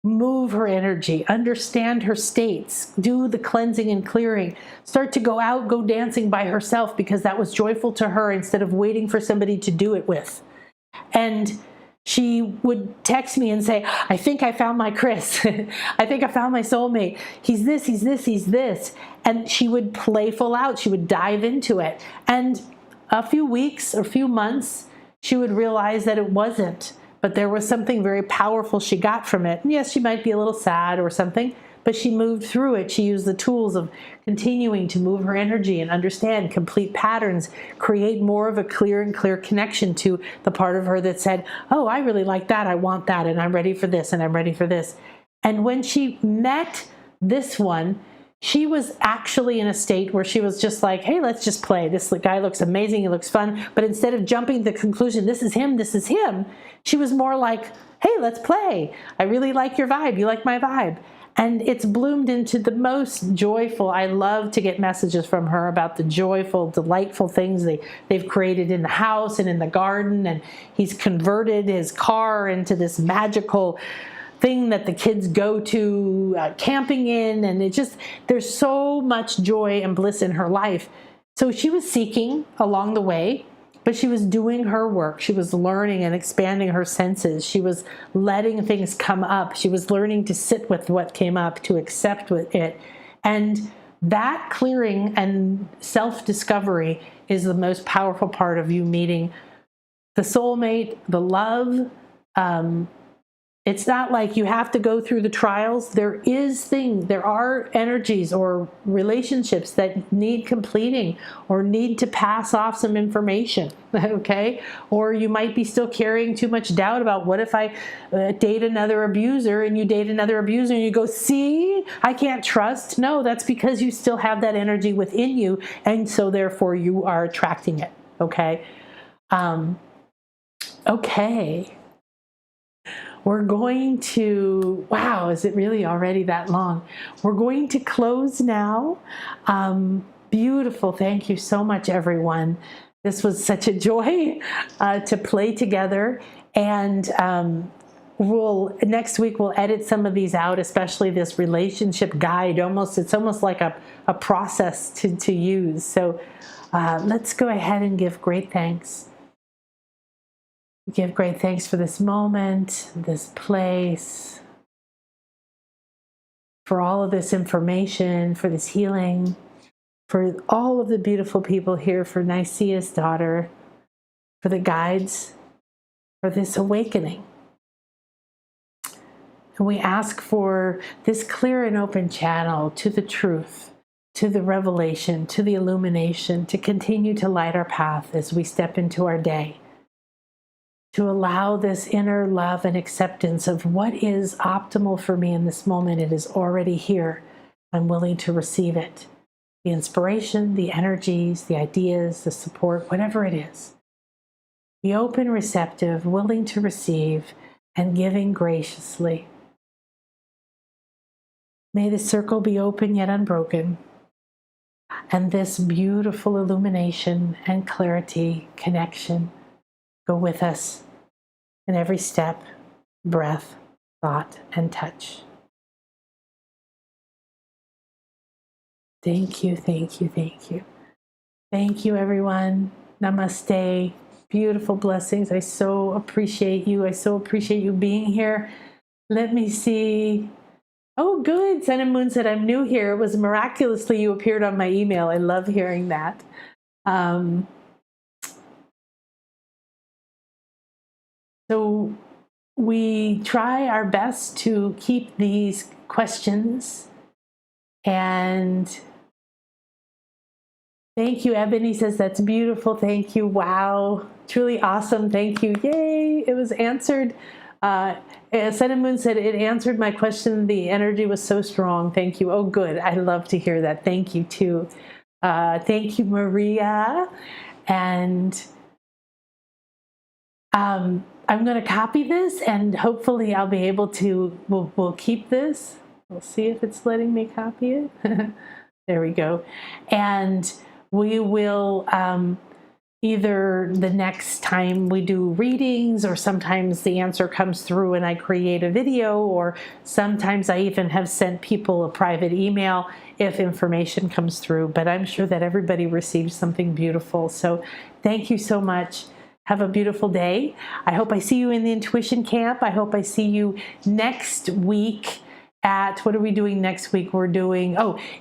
move her energy, understand her states, do the cleansing and clearing, start to go out, go dancing by herself, because that was joyful to her, instead of waiting for somebody to do it with. And she would text me and say, I think I found my Chris. I think I found my soulmate. He's this, he's this, he's this. And she would play full out. She would dive into it. And a few weeks or few months, she would realize that it wasn't. But there was something very powerful she got from it. And yes, she might be a little sad or something, but she moved through it. She used the tools of continuing to move her energy and understand complete patterns, create more of a clear and clear connection to the part of her that said, oh, I really like that. I want that. And I'm ready for this. And I'm ready for this. And when she met this one, she was actually in a state where she was just like, hey, let's just play. This guy looks amazing. He looks fun. But instead of jumping to the conclusion, this is him, she was more like, hey, let's play. I really like your vibe. You like my vibe. And it's bloomed into the most joyful. I love to get messages from her about the joyful, delightful things they've created in the house and in the garden. And he's converted his car into this magical thing that the kids go to camping in. And there's so much joy and bliss in her life. So she was seeking along the way, but she was doing her work. She was learning and expanding her senses. She was letting things come up. She was learning to sit with what came up, to accept with it. And that clearing and self-discovery is the most powerful part of you meeting the soulmate, the love. It's not like you have to go through the trials. There are energies or relationships that need completing or need to pass off some information, okay? Or you might be still carrying too much doubt about what if I date another abuser, and you date another abuser and you go, see, I can't trust. No, that's because you still have that energy within you, and so therefore you are attracting it, okay? Okay. We're going to, wow, is it really already that long? We're going to close now. Beautiful. Thank you so much, everyone. This was such a joy to play together. And next week we'll edit some of these out, especially this relationship guide. It's almost like a process to use. So let's go ahead and give great thanks. Give great thanks for this moment, this place, for all of this information, for this healing, for all of the beautiful people here, for Nicaea's daughter, for the guides, for this awakening. And we ask for this clear and open channel to the truth, to the revelation, to the illumination, to continue to light our path as we step into our day. To allow this inner love and acceptance of what is optimal for me in this moment. It is already here. I'm willing to receive it. The inspiration, the energies, the ideas, the support, whatever it is. Be open, receptive, willing to receive, and giving graciously. May the circle be open yet unbroken. And this beautiful illumination and clarity, connection, go with us in every step, breath, thought, and touch. Thank you, thank you, thank you. Thank you, everyone. Namaste. Beautiful blessings. I so appreciate you. I so appreciate you being here. Let me see. Oh, good. Sun and Moon said, I'm new here. It was miraculously you appeared on my email. I love hearing that. So we try our best to keep these questions. And thank you. Ebony says, that's beautiful. Thank you. Wow. Truly awesome. Thank you. Yay. It was answered. Sun and Moon said, it answered my question. The energy was so strong. Thank you. Oh, good. I love to hear that. Thank you, too. Thank you, Maria. And I'm going to copy this, and hopefully I'll be able to, we'll keep this. We'll see if it's letting me copy it. There we go. And we will either the next time we do readings, or sometimes the answer comes through and I create a video, or sometimes I even have sent people a private email if information comes through. But I'm sure that everybody receives something beautiful. So thank you so much. Have a beautiful day. I hope I see you in the intuition camp. I hope I see you next week at, what are we doing next week? We're doing,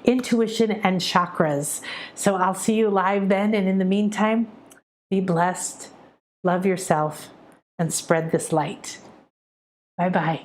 intuition and chakras. So I'll see you live then. And in the meantime, be blessed, love yourself, and spread this light. Bye-bye.